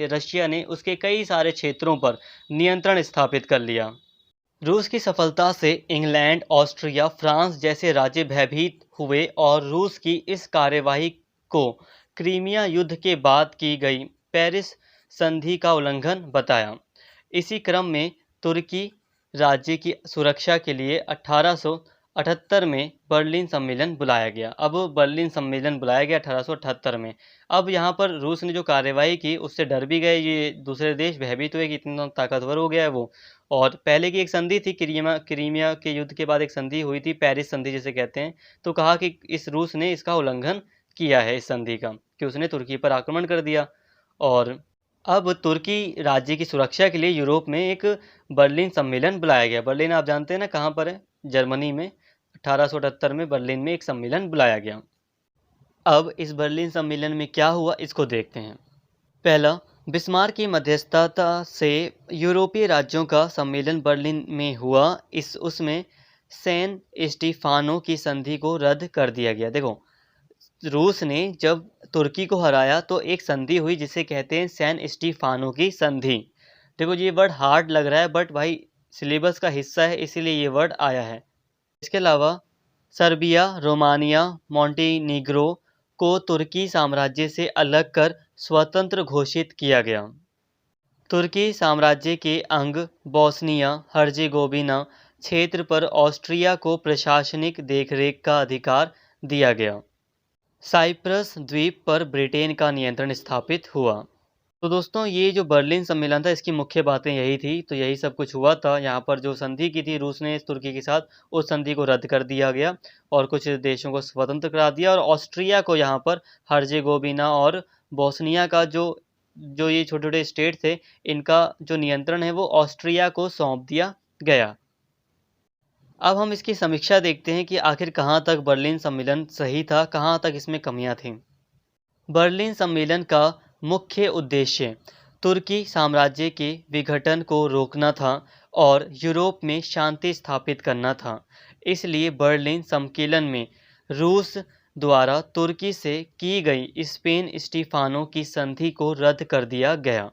रशिया ने उसके कई सारे क्षेत्रों पर नियंत्रण स्थापित कर लिया। रूस की सफलता से इंग्लैंड, ऑस्ट्रिया, फ्रांस जैसे राज्य भयभीत हुए और रूस की इस कार्यवाही को क्रीमिया युद्ध के बाद की गई पेरिस संधि का उल्लंघन बताया। इसी क्रम में तुर्की राज्य की सुरक्षा के लिए 1878 में बर्लिन सम्मेलन बुलाया गया। अब बर्लिन सम्मेलन बुलाया गया 1878 में। अब यहाँ पर रूस ने जो कार्यवाही की उससे डर भी गए ये दूसरे देश, भयभीत हुए कि इतना ताकतवर हो गया है वो। और पहले की एक संधि थी, क्रीमिया के युद्ध के बाद एक संधि हुई थी, पेरिस संधि जिसे कहते हैं। तो कहा कि इस रूस ने इसका उल्लंघन किया है इस संधि का, कि उसने तुर्की पर आक्रमण कर दिया। और अब तुर्की राज्य की सुरक्षा के लिए यूरोप में एक बर्लिन सम्मेलन बुलाया गया। बर्लिन आप जानते हैं ना कहाँ पर है? जर्मनी में 1878 में बर्लिन में एक सम्मेलन बुलाया गया। अब इस बर्लिन सम्मेलन में क्या हुआ इसको देखते हैं। पहला, बिस्मार्क की मध्यस्थता से यूरोपीय राज्यों का सम्मेलन बर्लिन में हुआ। उसमें सैन स्टीफानो की संधि को रद्द कर दिया गया। देखो, रूस ने जब तुर्की को हराया तो एक संधि हुई जिसे कहते हैं सैन स्टीफानो की संधि। देखो, ये वर्ड हार्ड लग रहा है बट भाई सिलेबस का हिस्सा है इसीलिए ये वर्ड आया है। इसके अलावा सर्बिया, रोमानिया, मॉन्टेनीग्रो को तुर्की साम्राज्य से अलग कर स्वतंत्र घोषित किया गया। तुर्की साम्राज्य के अंग बोस्निया हर्जेगोविना क्षेत्र पर ऑस्ट्रिया को प्रशासनिक देखरेख का अधिकार दिया गया। साइप्रस द्वीप पर ब्रिटेन का नियंत्रण स्थापित हुआ। तो दोस्तों, ये जो बर्लिन सम्मेलन था इसकी मुख्य बातें यही थी। तो यही सब कुछ हुआ था। यहाँ पर जो संधि की थी रूस ने तुर्की के साथ, उस संधि को रद्द कर दिया गया और कुछ देशों को स्वतंत्र करा दिया। और ऑस्ट्रिया को यहाँ पर हर्जेगोविना और बोस्निया का जो जो ये छोटे छोटे स्टेट थे इनका जो नियंत्रण है वो ऑस्ट्रिया को सौंप दिया गया। अब हम इसकी समीक्षा देखते हैं कि आखिर कहाँ तक बर्लिन सम्मेलन सही था, कहाँ तक इसमें कमियां थीं। बर्लिन सम्मेलन का मुख्य उद्देश्य तुर्की साम्राज्य के विघटन को रोकना था और यूरोप में शांति स्थापित करना था। इसलिए बर्लिन सम्मेलन में रूस द्वारा तुर्की से की गई स्पेन स्टीफानो की संधि को रद्द कर दिया गया।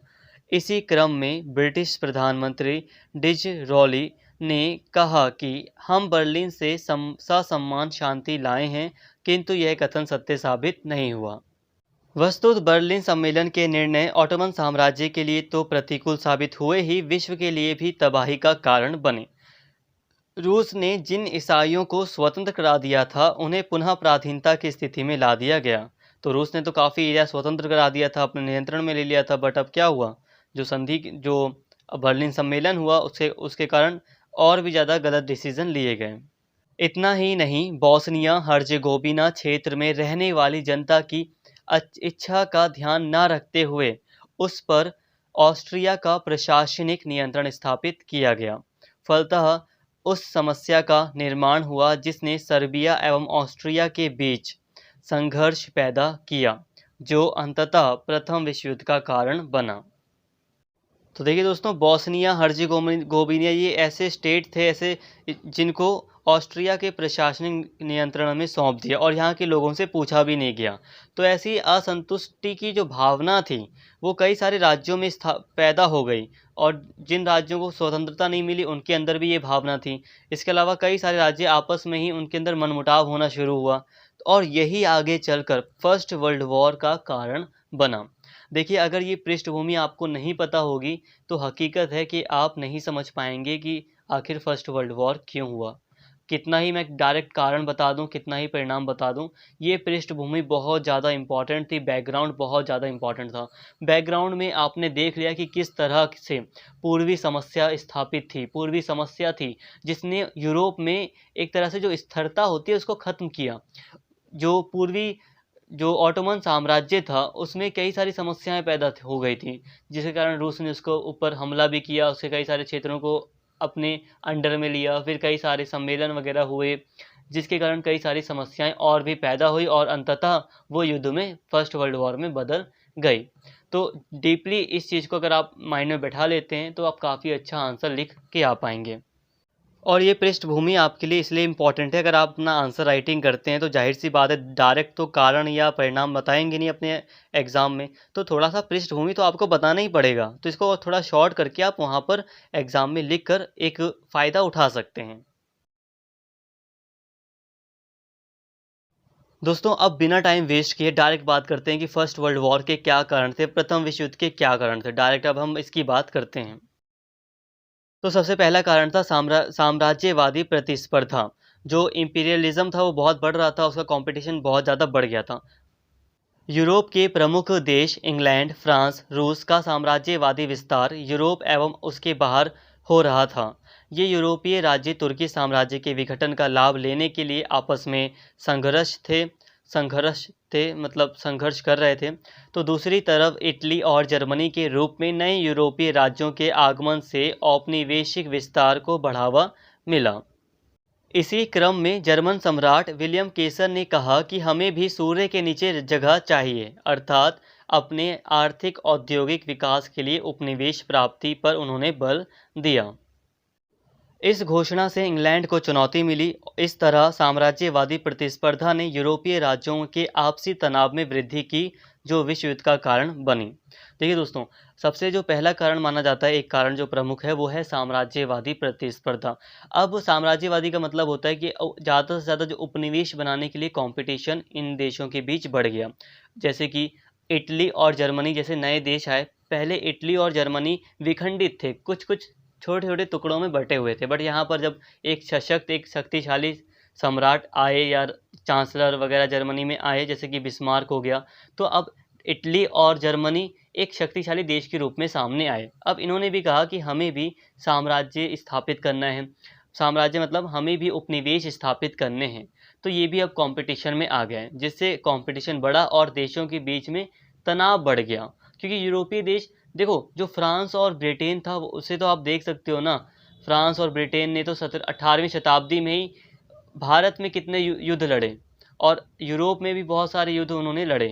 इसी क्रम में ब्रिटिश प्रधानमंत्री डिज़राली ने कहा कि हम बर्लिन से ससम्मान शांति लाए हैं, किंतु यह कथन सत्य साबित नहीं हुआ। वस्तुतः बर्लिन सम्मेलन के निर्णय ऑटोमन साम्राज्य के लिए तो प्रतिकूल साबित हुए ही, विश्व के लिए भी तबाही का कारण बने। रूस ने जिन ईसाइयों को स्वतंत्र करा दिया था उन्हें पुनः पराधीनता की स्थिति में ला दिया गया। तो रूस ने तो काफ़ी एरिया स्वतंत्र करा दिया था, अपने नियंत्रण में ले लिया था, बट अब क्या हुआ, जो बर्लिन सम्मेलन हुआ उसके कारण और भी ज़्यादा गलत डिसीजन लिए गए। इतना ही नहीं, बोस्निया हर्जेगोविना क्षेत्र में रहने वाली जनता की इच्छा का ध्यान न रखते हुए उस पर ऑस्ट्रिया का प्रशासनिक नियंत्रण स्थापित किया गया। फलतः उस समस्या का निर्माण हुआ जिसने सर्बिया एवं ऑस्ट्रिया के बीच संघर्ष पैदा किया, जो अंततः प्रथम विश्व युद्ध का कारण बना। तो देखिए दोस्तों, बोस्निया हर्जेगोविना ये ऐसे स्टेट थे ऐसे जिनको ऑस्ट्रिया के प्रशासनिक नियंत्रण में सौंप दिया और यहाँ के लोगों से पूछा भी नहीं गया। तो ऐसी असंतुष्टि की जो भावना थी वो कई सारे राज्यों में पैदा हो गई और जिन राज्यों को स्वतंत्रता नहीं मिली उनके अंदर भी ये भावना थी। इसके अलावा कई सारे राज्य आपस में ही उनके अंदर मनमुटाव होना शुरू हुआ और यही आगे चलकर फर्स्ट वर्ल्ड वॉर का कारण बना। देखिए, अगर ये पृष्ठभूमि आपको नहीं पता होगी तो हकीकत है कि आप नहीं समझ पाएंगे कि आखिर फर्स्ट वर्ल्ड वॉर क्यों हुआ। कितना ही मैं डायरेक्ट कारण बता दूं, कितना ही परिणाम बता दूं, ये पृष्ठभूमि बहुत ज़्यादा इम्पॉर्टेंट थी, बैकग्राउंड बहुत ज़्यादा इम्पॉर्टेंट था। बैकग्राउंड में आपने देख लिया कि किस तरह से पूर्वी समस्या स्थापित थी, पूर्वी समस्या थी जिसने यूरोप में एक तरह से जो स्थिरता होती है उसको ख़त्म किया। जो ऑटोमन साम्राज्य था उसमें कई सारी समस्याएं पैदा हो गई थी, जिसके कारण रूस ने उसको ऊपर हमला भी किया, उसके कई सारे क्षेत्रों को अपने अंडर में लिया, फिर कई सारे सम्मेलन वगैरह हुए जिसके कारण कई सारी समस्याएं और भी पैदा हुई और अंततः वो युद्ध में फर्स्ट वर्ल्ड वॉर में बदल गई। तो डीपली इस चीज़ को अगर आप माइंड में बैठा लेते हैं तो आप काफ़ी अच्छा आंसर लिख के आ पाएंगे। और ये पृष्ठभूमि आपके लिए इसलिए इम्पॉर्टेंट है, अगर आप अपना आंसर राइटिंग करते हैं तो ज़ाहिर-सी बात है डायरेक्ट तो कारण या परिणाम बताएँगे नहीं अपने एग्ज़ाम में, तो थोड़ा-सा पृष्ठभूमि तो आपको बताना ही पड़ेगा। तो इसको थोड़ा शॉर्ट करके आप वहाँ पर एग्ज़ाम में लिख कर एक फ़ायदा उठा सकते हैं। दोस्तों अब बिना टाइम वेस्ट किए डायरेक्ट बात करते हैं कि फर्स्ट वर्ल्ड वॉर के क्या कारण थे, प्रथम विश्व युद्ध के क्या कारण थे। डायरेक्ट अब हम इसकी बात करते हैं। तो सबसे पहला कारण था साम्राज्यवादी प्रतिस्पर्धा। जो इम्पीरियलिज़्म था वो बहुत बढ़ रहा था, उसका कॉम्पिटिशन बहुत ज़्यादा बढ़ गया था। यूरोप के प्रमुख देश इंग्लैंड, फ्रांस, रूस का साम्राज्यवादी विस्तार यूरोप एवं उसके बाहर हो रहा था। ये यूरोपीय राज्य तुर्की साम्राज्य के विघटन का लाभ लेने के लिए आपस में संघर्ष थे मतलब संघर्ष कर रहे थे। तो दूसरी तरफ इटली और जर्मनी के रूप में नए यूरोपीय राज्यों के आगमन से औपनिवेशिक विस्तार को बढ़ावा मिला। इसी क्रम में जर्मन सम्राट विलियम केसर ने कहा कि हमें भी सूर्य के नीचे जगह चाहिए, अर्थात अपने आर्थिक औद्योगिक विकास के लिए उपनिवेश प्राप्ति पर उन्होंने बल दिया। इस घोषणा से इंग्लैंड को चुनौती मिली। इस तरह साम्राज्यवादी प्रतिस्पर्धा ने यूरोपीय राज्यों के आपसी तनाव में वृद्धि की, जो विश्व युद्ध का कारण बनी। देखिए दोस्तों, सबसे जो पहला कारण माना जाता है, एक कारण जो प्रमुख है, वो है साम्राज्यवादी प्रतिस्पर्धा। अब साम्राज्यवादी का मतलब होता है कि ज़्यादा से ज़्यादा जो उपनिवेश बनाने के लिए कंपटीशन इन देशों के बीच बढ़ गया। जैसे कि इटली और जर्मनी जैसे नए देश आए। पहले इटली और जर्मनी विखंडित थे, कुछ कुछ छोटे-छोटे टुकड़ों में बँटे हुए थे। बट यहाँ पर जब एक शक्तिशाली सम्राट आए या चांसलर वगैरह जर्मनी में आए, जैसे कि बिस्मार्क हो गया, तो अब इटली और जर्मनी एक शक्तिशाली देश के रूप में सामने आए। अब इन्होंने भी कहा कि हमें भी साम्राज्य स्थापित करना है। साम्राज्य मतलब हमें भी उपनिवेश स्थापित करने हैं। तो ये भी अब कॉम्पिटिशन में आ गए, जिससे कॉम्पिटिशन बढ़ा और देशों के बीच में तनाव बढ़ गया। क्योंकि यूरोपीय देश, देखो जो फ्रांस और ब्रिटेन था उसे तो आप देख सकते हो ना। फ्रांस और ब्रिटेन ने तो 18वीं शताब्दी में ही भारत में कितने युद्ध लड़े, और यूरोप में भी बहुत सारे युद्ध उन्होंने लड़े।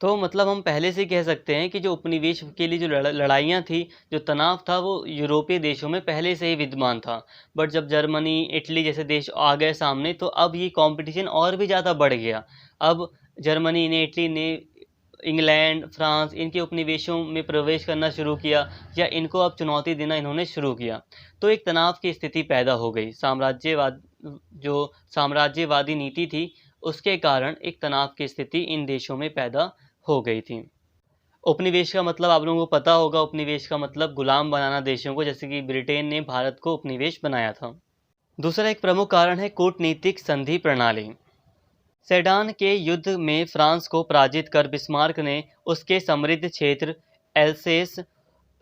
तो मतलब हम पहले से कह सकते हैं कि जो उपनिवेश के लिए जो लड़ाइयाँ थी, जो तनाव था, वो यूरोपीय देशों में पहले से ही विद्यमान था। बट जब जर्मनी, इटली जैसे देश आ गए सामने, तो अब ये कॉम्पिटिशन और भी ज़्यादा बढ़ गया। अब जर्मनी ने, इटली ने, इंग्लैंड, फ्रांस इनके उपनिवेशों में प्रवेश करना शुरू किया, या इनको अब चुनौती देना इन्होंने शुरू किया। तो एक तनाव की स्थिति पैदा हो गई। जो साम्राज्यवादी नीति थी, उसके कारण एक तनाव की स्थिति इन देशों में पैदा हो गई थी। उपनिवेश का मतलब आप लोगों को पता होगा, उपनिवेश का मतलब गुलाम बनाना देशों को, जैसे कि ब्रिटेन ने भारत को उपनिवेश बनाया था। दूसरा एक प्रमुख कारण है कूटनीतिक संधि प्रणाली। सेडान के युद्ध में फ्रांस को पराजित कर बिस्मार्क ने उसके समृद्ध क्षेत्र एल्सेस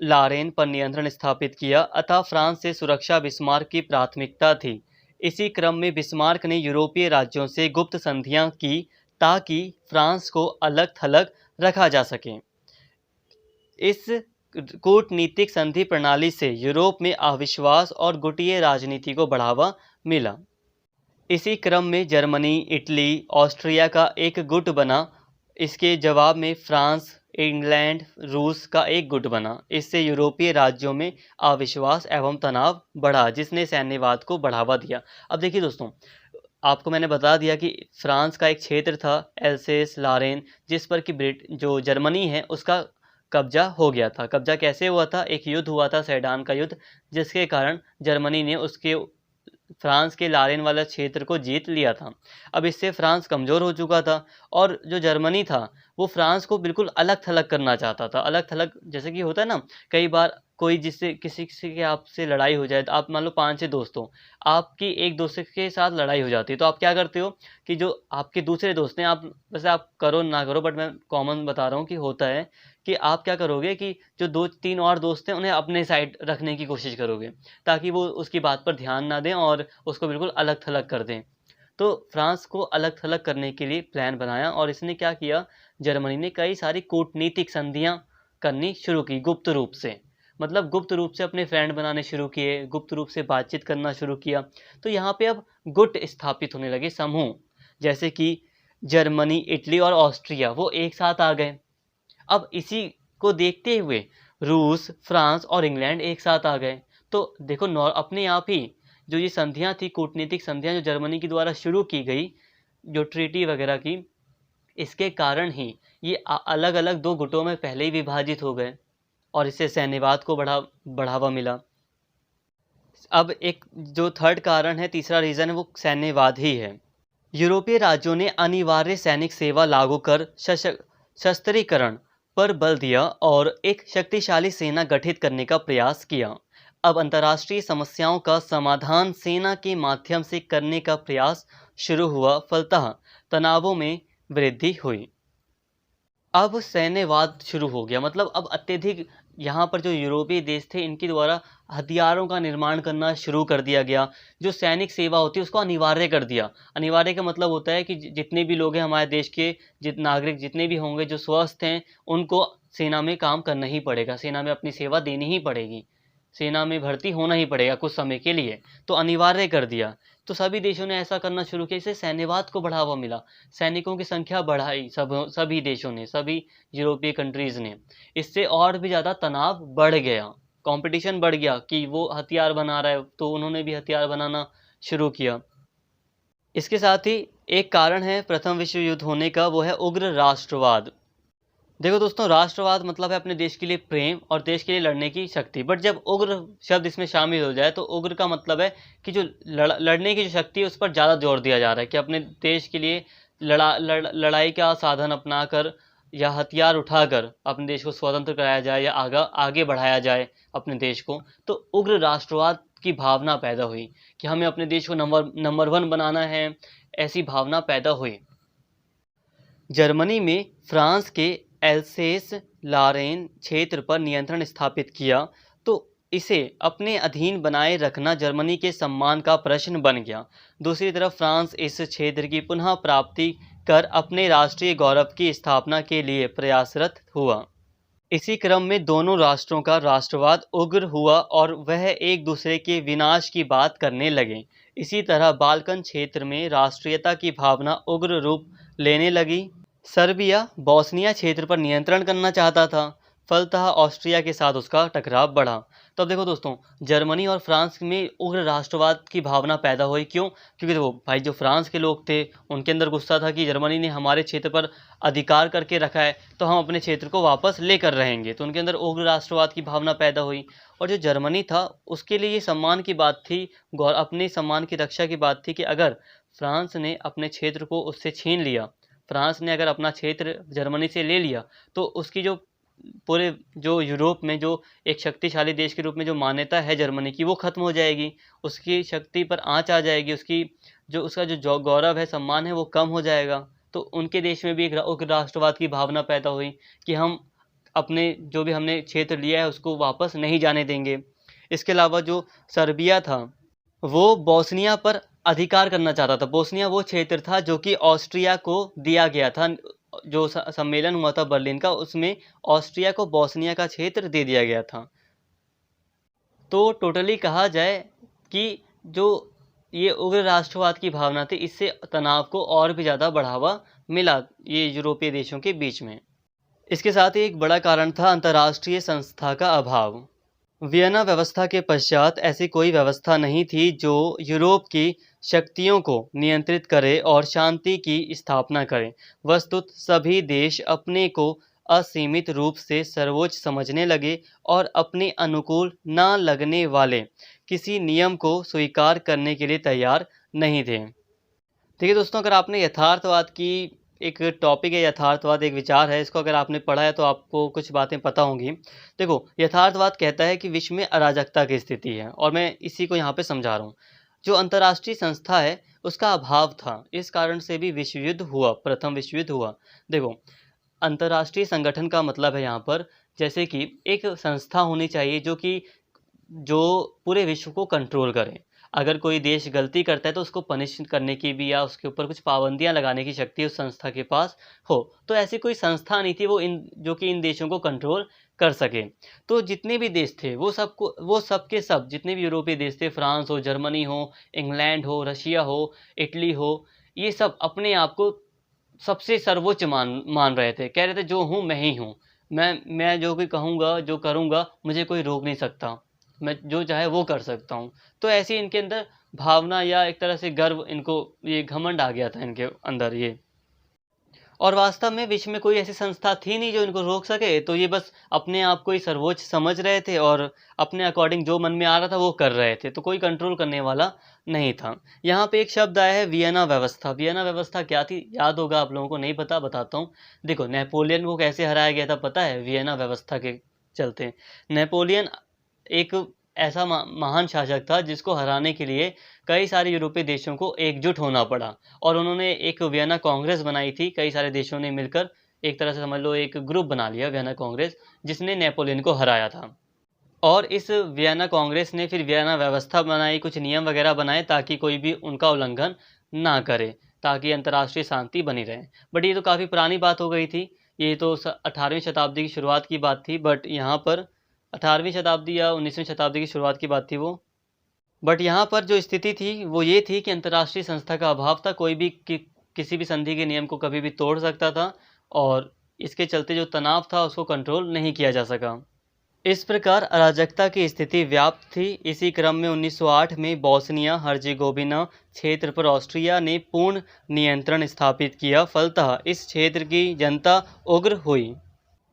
लारेन पर नियंत्रण स्थापित किया, अतः फ्रांस से सुरक्षा बिस्मार्क की प्राथमिकता थी। इसी क्रम में बिस्मार्क ने यूरोपीय राज्यों से गुप्त संधियां की, ताकि फ्रांस को अलग-थलग रखा जा सके। इस कूटनीतिक संधि प्रणाली से यूरोप में अविश्वास और गुटीय राजनीति को बढ़ावा मिला। इसी क्रम में जर्मनी, इटली, ऑस्ट्रिया का एक गुट बना। इसके जवाब में फ्रांस, इंग्लैंड, रूस का एक गुट बना। इससे यूरोपीय राज्यों में अविश्वास एवं तनाव बढ़ा, जिसने सैन्यवाद को बढ़ावा दिया। अब देखिए दोस्तों, आपको मैंने बता दिया कि फ्रांस का एक क्षेत्र था एल्सेस लारेन, जिस पर कि जो जर्मनी है उसका कब्जा हो गया था। कब्जा कैसे हुआ था? एक युद्ध हुआ था, सेडान का युद्ध, जिसके कारण जर्मनी ने उसके फ्रांस के लारेन वाला क्षेत्र को जीत लिया था। अब इससे फ्रांस कमज़ोर हो चुका था, और जो जर्मनी था वो फ्रांस को बिल्कुल अलग-थलग करना चाहता था। अलग-थलग जैसे कि होता है ना, कई बार कोई जिससे किसी किसी के आपसे लड़ाई हो जाए, तो आप मान लो 5-6 दोस्त हो, आपकी एक दोस्त के साथ लड़ाई हो जाती है, तो आप क्या करते हो कि जो आपके दूसरे दोस्त हैं, आप वैसे आप करो ना करो, बट मैं कॉमन बता रहा हूँ कि होता है कि आप क्या करोगे कि जो 2-3 और दोस्त हैं उन्हें अपने साइड रखने की कोशिश करोगे, ताकि वो उसकी बात पर ध्यान ना दें और उसको बिल्कुल अलग-थलग कर दें। तो फ्रांस को अलग-थलग करने के लिए प्लान बनाया, और इसने क्या किया, जर्मनी ने कई सारी कूटनीतिक संधियां करनी शुरू की गुप्त रूप से। मतलब गुप्त रूप से अपने फ्रेंड बनाने शुरू किए, गुप्त रूप से बातचीत करना शुरू किया। तो यहाँ पे अब गुट स्थापित होने लगे, समूह, जैसे कि जर्मनी, इटली और ऑस्ट्रिया वो एक साथ आ गए। अब इसी को देखते हुए रूस, फ्रांस और इंग्लैंड एक साथ आ गए। तो देखो अपने आप ही जो ये संधियाँ थी, कूटनीतिक संधियाँ जो जर्मनी के द्वारा शुरू की गई, जो ट्रीटी वगैरह की, इसके कारण ही ये अलग अलग दो गुटों में पहले ही विभाजित हो गए और इससे सैन्यवाद को बढ़ावा मिला। अब एक जो थर्ड कारण है, तीसरा रीज़न है, वो सैन्यवाद ही है। यूरोपीय राज्यों ने अनिवार्य सैनिक सेवा लागू कर शस्त्रीकरण पर बल दिया और एक शक्तिशाली सेना गठित करने का प्रयास किया। अब अंतर्राष्ट्रीय समस्याओं का समाधान सेना के माध्यम से करने का प्रयास शुरू हुआ, फलतः तनावों में वृद्धि हुई। अब सैन्यवाद शुरू हो गया, मतलब अब अत्यधिक यहाँ पर जो यूरोपीय देश थे इनके द्वारा हथियारों का निर्माण करना शुरू कर दिया गया। जो सैनिक सेवा होती है उसको अनिवार्य कर दिया। अनिवार्य का मतलब होता है कि जितने भी लोग हैं हमारे देश के, नागरिक जितने भी होंगे जो स्वस्थ हैं, उनको सेना में काम करना ही पड़ेगा, सेना में अपनी सेवा देनी ही पड़ेगी, सेना में भर्ती होना ही पड़ेगा कुछ समय के लिए, तो अनिवार्य कर दिया। तो सभी देशों ने ऐसा करना शुरू किया, इससे सैन्यवाद को बढ़ावा मिला, सैनिकों की संख्या बढ़ाई सभी देशों ने, सभी यूरोपीय कंट्रीज ने। इससे और भी ज़्यादा तनाव बढ़ गया, कंपटीशन बढ़ गया कि वो हथियार बना रहा है तो उन्होंने भी हथियार बनाना शुरू किया। इसके साथ ही एक कारण है प्रथम विश्व युद्ध होने का, वो है उग्र राष्ट्रवाद। देखो दोस्तों, राष्ट्रवाद मतलब है अपने देश के लिए प्रेम और देश के लिए लड़ने की शक्ति, बट जब उग्र शब्द इसमें शामिल हो जाए तो उग्र का मतलब है कि जो लड़ने की जो शक्ति है उस पर ज़्यादा जोर दिया जा रहा है, कि अपने देश के लिए लड़ाई का साधन अपनाकर या हथियार उठाकर अपने देश को स्वतंत्र कराया जाए या आगे बढ़ाया जाए अपने देश को। तो उग्र राष्ट्रवाद की भावना पैदा हुई कि हमें अपने देश को नंबर 1 बनाना है, ऐसी भावना पैदा हुई। जर्मनी में फ्रांस के एल्सेस लॉरेन क्षेत्र पर नियंत्रण स्थापित किया तो इसे अपने अधीन बनाए रखना जर्मनी के सम्मान का प्रश्न बन गया। दूसरी तरफ फ्रांस इस क्षेत्र की पुनः प्राप्ति कर अपने राष्ट्रीय गौरव की स्थापना के लिए प्रयासरत हुआ। इसी क्रम में दोनों राष्ट्रों का राष्ट्रवाद उग्र हुआ और वह एक दूसरे के विनाश की बात करने लगे। इसी तरह बाल्कन क्षेत्र में राष्ट्रीयता की भावना उग्र रूप लेने लगी। सर्बिया बोस्निया क्षेत्र पर नियंत्रण करना चाहता था, फलतः ऑस्ट्रिया के साथ उसका टकराव बढ़ा। तो अब देखो दोस्तों, जर्मनी और फ्रांस में उग्र राष्ट्रवाद की भावना पैदा हुई। क्यों? क्योंकि देखो भाई, जो फ्रांस के लोग थे उनके अंदर गुस्सा था कि जर्मनी ने हमारे क्षेत्र पर अधिकार करके रखा है तो हम अपने क्षेत्र को वापस लेकर रहेंगे, तो उनके अंदर उग्र राष्ट्रवाद की भावना पैदा हुई। और जो जर्मनी था उसके लिए ये सम्मान की बात थी, अपने सम्मान की रक्षा की बात थी कि अगर फ्रांस ने अपने क्षेत्र को उससे छीन लिया, फ्रांस ने अगर अपना क्षेत्र जर्मनी से ले लिया तो उसकी जो पूरे जो यूरोप में जो एक शक्तिशाली देश के रूप में जो मान्यता है जर्मनी की, वो खत्म हो जाएगी, उसकी शक्ति पर आंच आ जाएगी, उसका जो गौरव है, सम्मान है, वो कम हो जाएगा। तो उनके देश में भी एक राष्ट्रवाद की भावना पैदा हुई कि हम अपने जो भी हमने क्षेत्र लिया है उसको वापस नहीं जाने देंगे। इसके अलावा जो सर्बिया था वो बोस्निया पर अधिकार करना चाहता था। बोस्निया वो क्षेत्र था जो कि ऑस्ट्रिया को दिया गया था, जो सम्मेलन हुआ था बर्लिन का, उसमें ऑस्ट्रिया को बोस्निया का क्षेत्र दे दिया गया था। तो टोटली कहा जाए कि जो ये उग्र राष्ट्रवाद की भावना थी, इससे तनाव को और भी ज़्यादा बढ़ावा मिला ये यूरोपीय देशों के बीच में। इसके साथ ही एक बड़ा कारण था अंतर्राष्ट्रीय संस्था का अभाव। वियना व्यवस्था के पश्चात ऐसी कोई व्यवस्था नहीं थी जो यूरोप की शक्तियों को नियंत्रित करे और शांति की स्थापना करे। वस्तुत सभी देश अपने को असीमित रूप से सर्वोच्च समझने लगे और अपने अनुकूल न लगने वाले किसी नियम को स्वीकार करने के लिए तैयार नहीं थे। ठीक है दोस्तों, अगर आपने यथार्थवाद की एक टॉपिक है, यथार्थवाद एक विचार है, इसको अगर आपने पढ़ा है तो आपको कुछ बातें पता होंगी। देखो, यथार्थवाद कहता है कि विश्व में अराजकता की स्थिति है और मैं इसी को यहाँ पे समझा रहा हूँ। जो अंतर्राष्ट्रीय संस्था है उसका अभाव था, इस कारण से भी विश्व युद्ध हुआ, प्रथम विश्व युद्ध हुआ। देखो, अंतर्राष्ट्रीय संगठन का मतलब है यहाँ पर जैसे कि एक संस्था होनी चाहिए जो पूरे विश्व को कंट्रोल करे। अगर कोई देश गलती करता है तो उसको पनिश करने की भी या उसके ऊपर कुछ पाबंदियां लगाने की शक्ति उस संस्था के पास हो। तो ऐसी कोई संस्था नहीं थी जो कि इन देशों को कंट्रोल कर सके। तो जितने भी देश थे वो सब के सब जितने भी यूरोपीय देश थे, फ्रांस हो, जर्मनी हो, इंग्लैंड हो, रशिया हो, इटली हो, ये सब अपने आप को सबसे सर्वोच्च मान रहे थे। कह रहे थे जो हूँ मैं ही हूँ, मैं जो भी कहूँगा, जो करूँगा, मुझे कोई रोक नहीं सकता। मैं जो चाहे वो कर सकता हूँ। तो ऐसी इनके अंदर भावना या एक तरह से गर्व, इनको ये घमंड आ गया था इनके अंदर ये। और वास्तव में विश्व में कोई ऐसी संस्था थी नहीं जो इनको रोक सके, तो ये बस अपने आप को ही सर्वोच्च समझ रहे थे और अपने अकॉर्डिंग जो मन में आ रहा था वो कर रहे थे, तो कोई कंट्रोल करने वाला नहीं था। यहाँ पे एक शब्द आया है वियना व्यवस्था। वियना व्यवस्था क्या थी याद होगा आप लोगों को, नहीं पता बताता हूँ। देखो, नेपोलियन को कैसे हराया गया था पता है? वियना व्यवस्था के चलते। नेपोलियन एक ऐसा महान शासक था जिसको हराने के लिए कई सारे यूरोपीय देशों को एकजुट होना पड़ा, और उन्होंने एक वियना कांग्रेस बनाई थी। कई सारे देशों ने मिलकर एक तरह से समझ लो एक ग्रुप बना लिया वियना कांग्रेस, जिसने नेपोलियन को हराया था। और इस वियना कांग्रेस ने फिर वियना व्यवस्था बनाई, कुछ नियम वगैरह बनाए ताकि कोई भी उनका उल्लंघन ना करे, ताकि अंतर्राष्ट्रीय शांति बनी रहे। बट ये तो काफ़ी पुरानी बात हो गई थी, ये तो 18वीं शताब्दी की शुरुआत की बात थी। बट यहाँ पर 18वीं शताब्दी या 19वीं शताब्दी की शुरुआत की बात थी वो। बट यहाँ पर जो स्थिति थी वो ये थी कि अंतर्राष्ट्रीय संस्था का अभाव था, कोई भी किसी भी संधि के नियम को कभी भी तोड़ सकता था, और इसके चलते जो तनाव था उसको कंट्रोल नहीं किया जा सका। इस प्रकार अराजकता की स्थिति व्याप्त थी। इसी क्रम में 1908 में बोस्निया हर्जेगोविना क्षेत्र पर ऑस्ट्रिया ने पूर्ण नियंत्रण स्थापित किया। फलतः इस क्षेत्र की जनता उग्र हुई।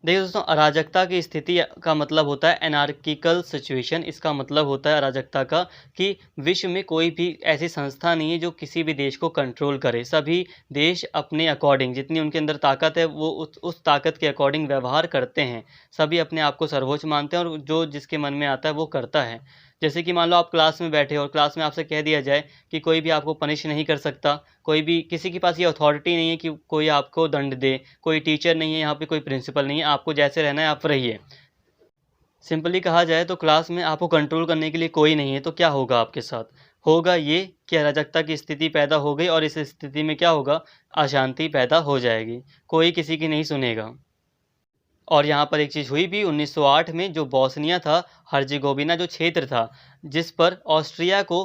देखिए दोस्तों, अराजकता की स्थिति का मतलब होता है एनार्किकल सिचुएशन। इसका मतलब होता है अराजकता का कि विश्व में कोई भी ऐसी संस्था नहीं है जो किसी भी देश को कंट्रोल करे। सभी देश अपने अकॉर्डिंग, जितनी उनके अंदर ताकत है वो उस ताकत के अकॉर्डिंग व्यवहार करते हैं। सभी अपने आप को सर्वोच्च मानते हैं और जो जिसके मन में आता है वो करता है। जैसे कि मान लो आप क्लास में बैठे हो और क्लास में आपसे कह दिया जाए कि कोई भी आपको पनिश नहीं कर सकता, कोई भी, किसी के पास ये अथॉरिटी नहीं है कि कोई आपको दंड दे, कोई टीचर नहीं है यहाँ पे, कोई प्रिंसिपल नहीं है, आपको जैसे रहना है आप रहिए। सिंपली कहा जाए तो क्लास में आपको कंट्रोल करने के लिए कोई नहीं है, तो क्या होगा आपके साथ? होगा ये कि अराजकता की स्थिति पैदा हो गई, और इस स्थिति में क्या होगा? अशांति पैदा हो जाएगी, कोई किसी की नहीं सुनेगा। और यहाँ पर एक चीज़ हुई भी 1908 में, जो बोस्निया था हर्जेगोविना जो क्षेत्र था, जिस पर ऑस्ट्रिया को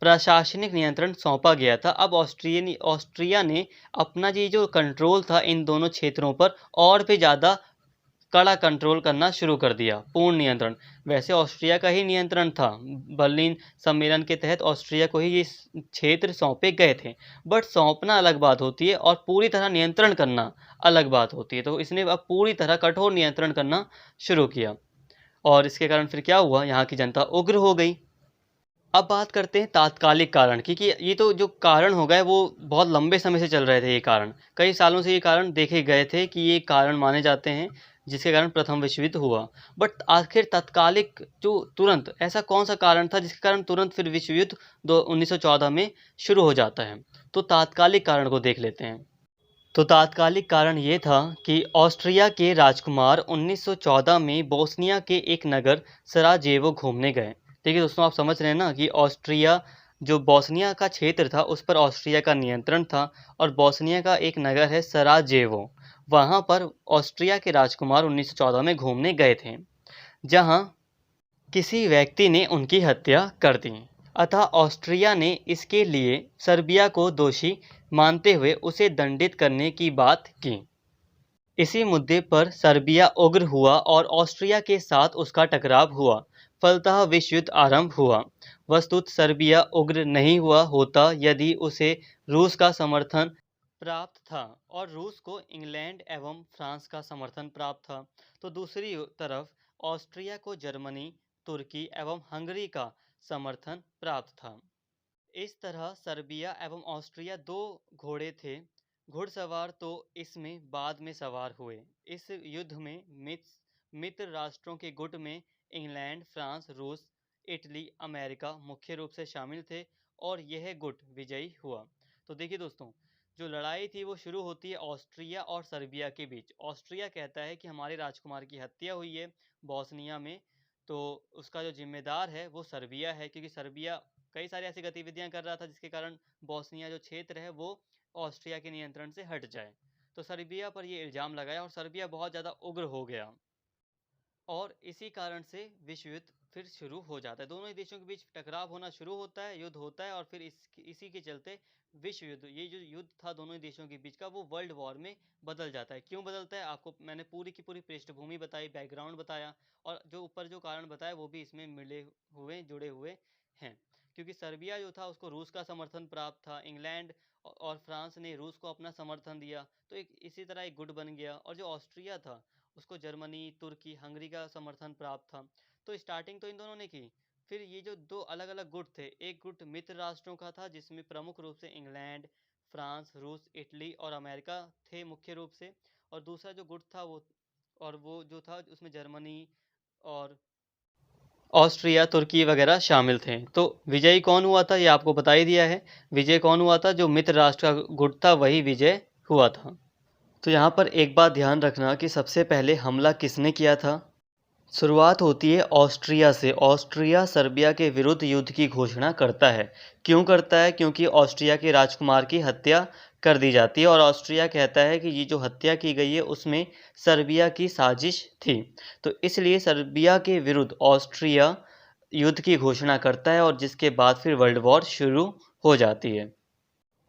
प्रशासनिक नियंत्रण सौंपा गया था। अब ऑस्ट्रिया ने अपना ये जो कंट्रोल था इन दोनों क्षेत्रों पर और भी ज़्यादा कड़ा कंट्रोल करना शुरू कर दिया, पूर्ण नियंत्रण। वैसे ऑस्ट्रिया का ही नियंत्रण था, बर्लिन सम्मेलन के तहत ऑस्ट्रिया को ही ये क्षेत्र सौंपे गए थे। बट सौंपना अलग बात होती है और पूरी तरह नियंत्रण करना अलग बात होती है। तो इसने अब पूरी तरह कठोर नियंत्रण करना शुरू किया, और इसके कारण फिर क्या हुआ? यहाँ की जनता उग्र हो गई। अब बात करते हैं तात्कालिक कारण की, कि ये तो जो कारण हो गए वो बहुत लंबे समय से चल रहे थे। ये कारण कई सालों से ये कारण देखे गए थे कि ये कारण माने जाते हैं जिसके कारण प्रथम विश्व युद्ध हुआ। बट आखिर तात्कालिक जो तुरंत ऐसा कौन सा कारण था जिसके कारण तुरंत फिर विश्व युद्ध 1914 में शुरू हो जाता है? तो तात्कालिक कारण को देख लेते हैं। तो तात्कालिक कारण ये था कि ऑस्ट्रिया के राजकुमार 1914 में बोस्निया के एक नगर सराजेवो घूमने गए। देखिए दोस्तों, आप समझ रहे हैं ना कि ऑस्ट्रिया, जो बोस्निया का क्षेत्र था उस पर ऑस्ट्रिया का नियंत्रण था, और बोस्निया का एक नगर है सराजेवो, वहाँ पर ऑस्ट्रिया के राजकुमार 1914 में घूमने गए थे, जहाँ किसी व्यक्ति ने उनकी हत्या कर दी। अतः ऑस्ट्रिया ने इसके लिए सर्बिया को दोषी मानते हुए उसे दंडित करने की बात की। इसी मुद्दे पर सर्बिया उग्र हुआ और ऑस्ट्रिया के साथ उसका टकराव हुआ। फलतः विश्व युद्ध आरंभ हुआ। वस्तुतः सर्बिया उग्र नहीं हुआ होता यदि उसे रूस का समर्थन प्राप्त था, और रूस को इंग्लैंड एवं फ्रांस का समर्थन प्राप्त था। तो दूसरी तरफ ऑस्ट्रिया को जर्मनी, तुर्की एवं हंगरी का समर्थन प्राप्त था। इस तरह सर्बिया एवं ऑस्ट्रिया दो घोड़े थे, घुड़सवार तो इसमें बाद में सवार हुए। इस युद्ध में मित्र राष्ट्रों के गुट में इंग्लैंड, फ्रांस, रूस, इटली, अमेरिका मुख्य रूप से शामिल थे, और यह गुट विजयी हुआ। तो देखिए दोस्तों, जो लड़ाई थी वो शुरू होती है ऑस्ट्रिया और सर्बिया के बीच। ऑस्ट्रिया कहता है कि हमारे राजकुमार की हत्या हुई है बोस्निया में, तो उसका जो जिम्मेदार है वो सर्बिया है, क्योंकि सर्बिया कई सारी ऐसी गतिविधियां कर रहा था जिसके कारण बोस्निया जो क्षेत्र है वो ऑस्ट्रिया के नियंत्रण से हट जाए। तो सर्बिया पर ये इल्ज़ाम लगाया और सर्बिया बहुत ज़्यादा उग्र हो गया। और इसी कारण से विश्व युद्ध फिर शुरू हो जाता है। दोनों ही देशों के बीच टकराव होना शुरू होता है, युद्ध होता है और फिर इसी के चलते विश्व युद्ध, ये जो युद्ध था दोनों ही देशों के बीच का, वो वर्ल्ड वॉर में बदल जाता है। क्यों बदलता है, आपको मैंने पूरी की पूरी पृष्ठभूमि बताई, बैकग्राउंड बताया, और जो ऊपर जो कारण बताया वो भी इसमें मिले हुए जुड़े हुए हैं। क्योंकि सर्बिया जो था उसको रूस का समर्थन प्राप्त था, इंग्लैंड और फ्रांस ने रूस को अपना समर्थन दिया, तो एक इसी तरह एक गुट बन गया। और जो ऑस्ट्रिया था उसको जर्मनी, तुर्की, हंगरी का समर्थन प्राप्त था। तो स्टार्टिंग तो इन दोनों ने की। फिर ये जो दो अलग अलग गुट थे, एक गुट मित्र राष्ट्रों का था जिसमें प्रमुख रूप से इंग्लैंड, फ्रांस, रूस, इटली और अमेरिका थे मुख्य रूप से, और दूसरा जो गुट था वो जो था उसमें जर्मनी और ऑस्ट्रिया, तुर्की वगैरह शामिल थे। तो विजयी कौन हुआ था ये आपको बता ही दिया है। विजय कौन हुआ था, जो मित्र राष्ट्र का गुट था वही विजय हुआ था। तो यहाँ पर एक बात ध्यान रखना कि सबसे पहले हमला किसने किया था। शुरुआत होती है ऑस्ट्रिया से। ऑस्ट्रिया सर्बिया के विरुद्ध युद्ध की घोषणा करता है। क्यों करता है, क्योंकि ऑस्ट्रिया के राजकुमार की हत्या कर दी जाती है और ऑस्ट्रिया कहता है कि ये जो हत्या की गई है उसमें सर्बिया की साजिश थी। तो इसलिए सर्बिया के विरुद्ध ऑस्ट्रिया युद्ध की घोषणा करता है और जिसके बाद फिर वर्ल्ड वॉर शुरू हो जाती है।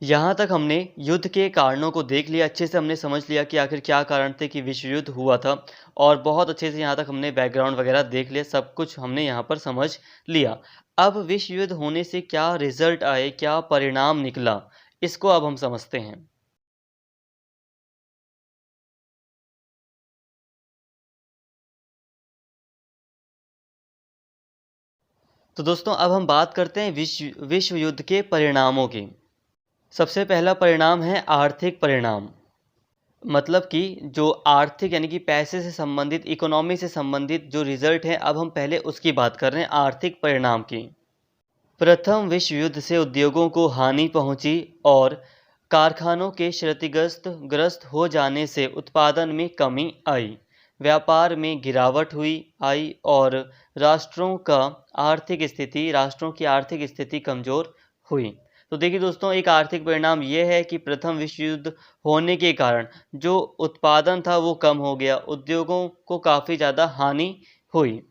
यहाँ तक हमने युद्ध के कारणों को देख लिया, अच्छे से हमने समझ लिया कि आखिर क्या कारण थे कि विश्व युद्ध हुआ था, और बहुत अच्छे से यहाँ तक हमने बैकग्राउंड वगैरह देख लिया, सब कुछ हमने यहाँ पर समझ लिया। अब विश्व युद्ध होने से क्या रिजल्ट आए, क्या परिणाम निकला, इसको अब हम समझते हैं। तो दोस्तों अब हम बात करते हैं विश्व युद्ध के परिणामों की। सबसे पहला परिणाम है आर्थिक परिणाम। मतलब कि जो आर्थिक यानी कि पैसे से संबंधित, इकोनॉमी से संबंधित जो रिजल्ट है, अब हम पहले उसकी बात कर रहे हैं, आर्थिक परिणाम की। प्रथम विश्व युद्ध से उद्योगों को हानि पहुंची और कारखानों के क्षतिग्रस्त हो जाने से उत्पादन में कमी आई, व्यापार में गिरावट आई और राष्ट्रों की आर्थिक स्थिति कमजोर हुई। तो देखिए दोस्तों, एक आर्थिक परिणाम ये है कि प्रथम विश्व युद्ध होने के कारण जो उत्पादन था वो कम हो गया, उद्योगों को काफ़ी ज़्यादा हानि हुई,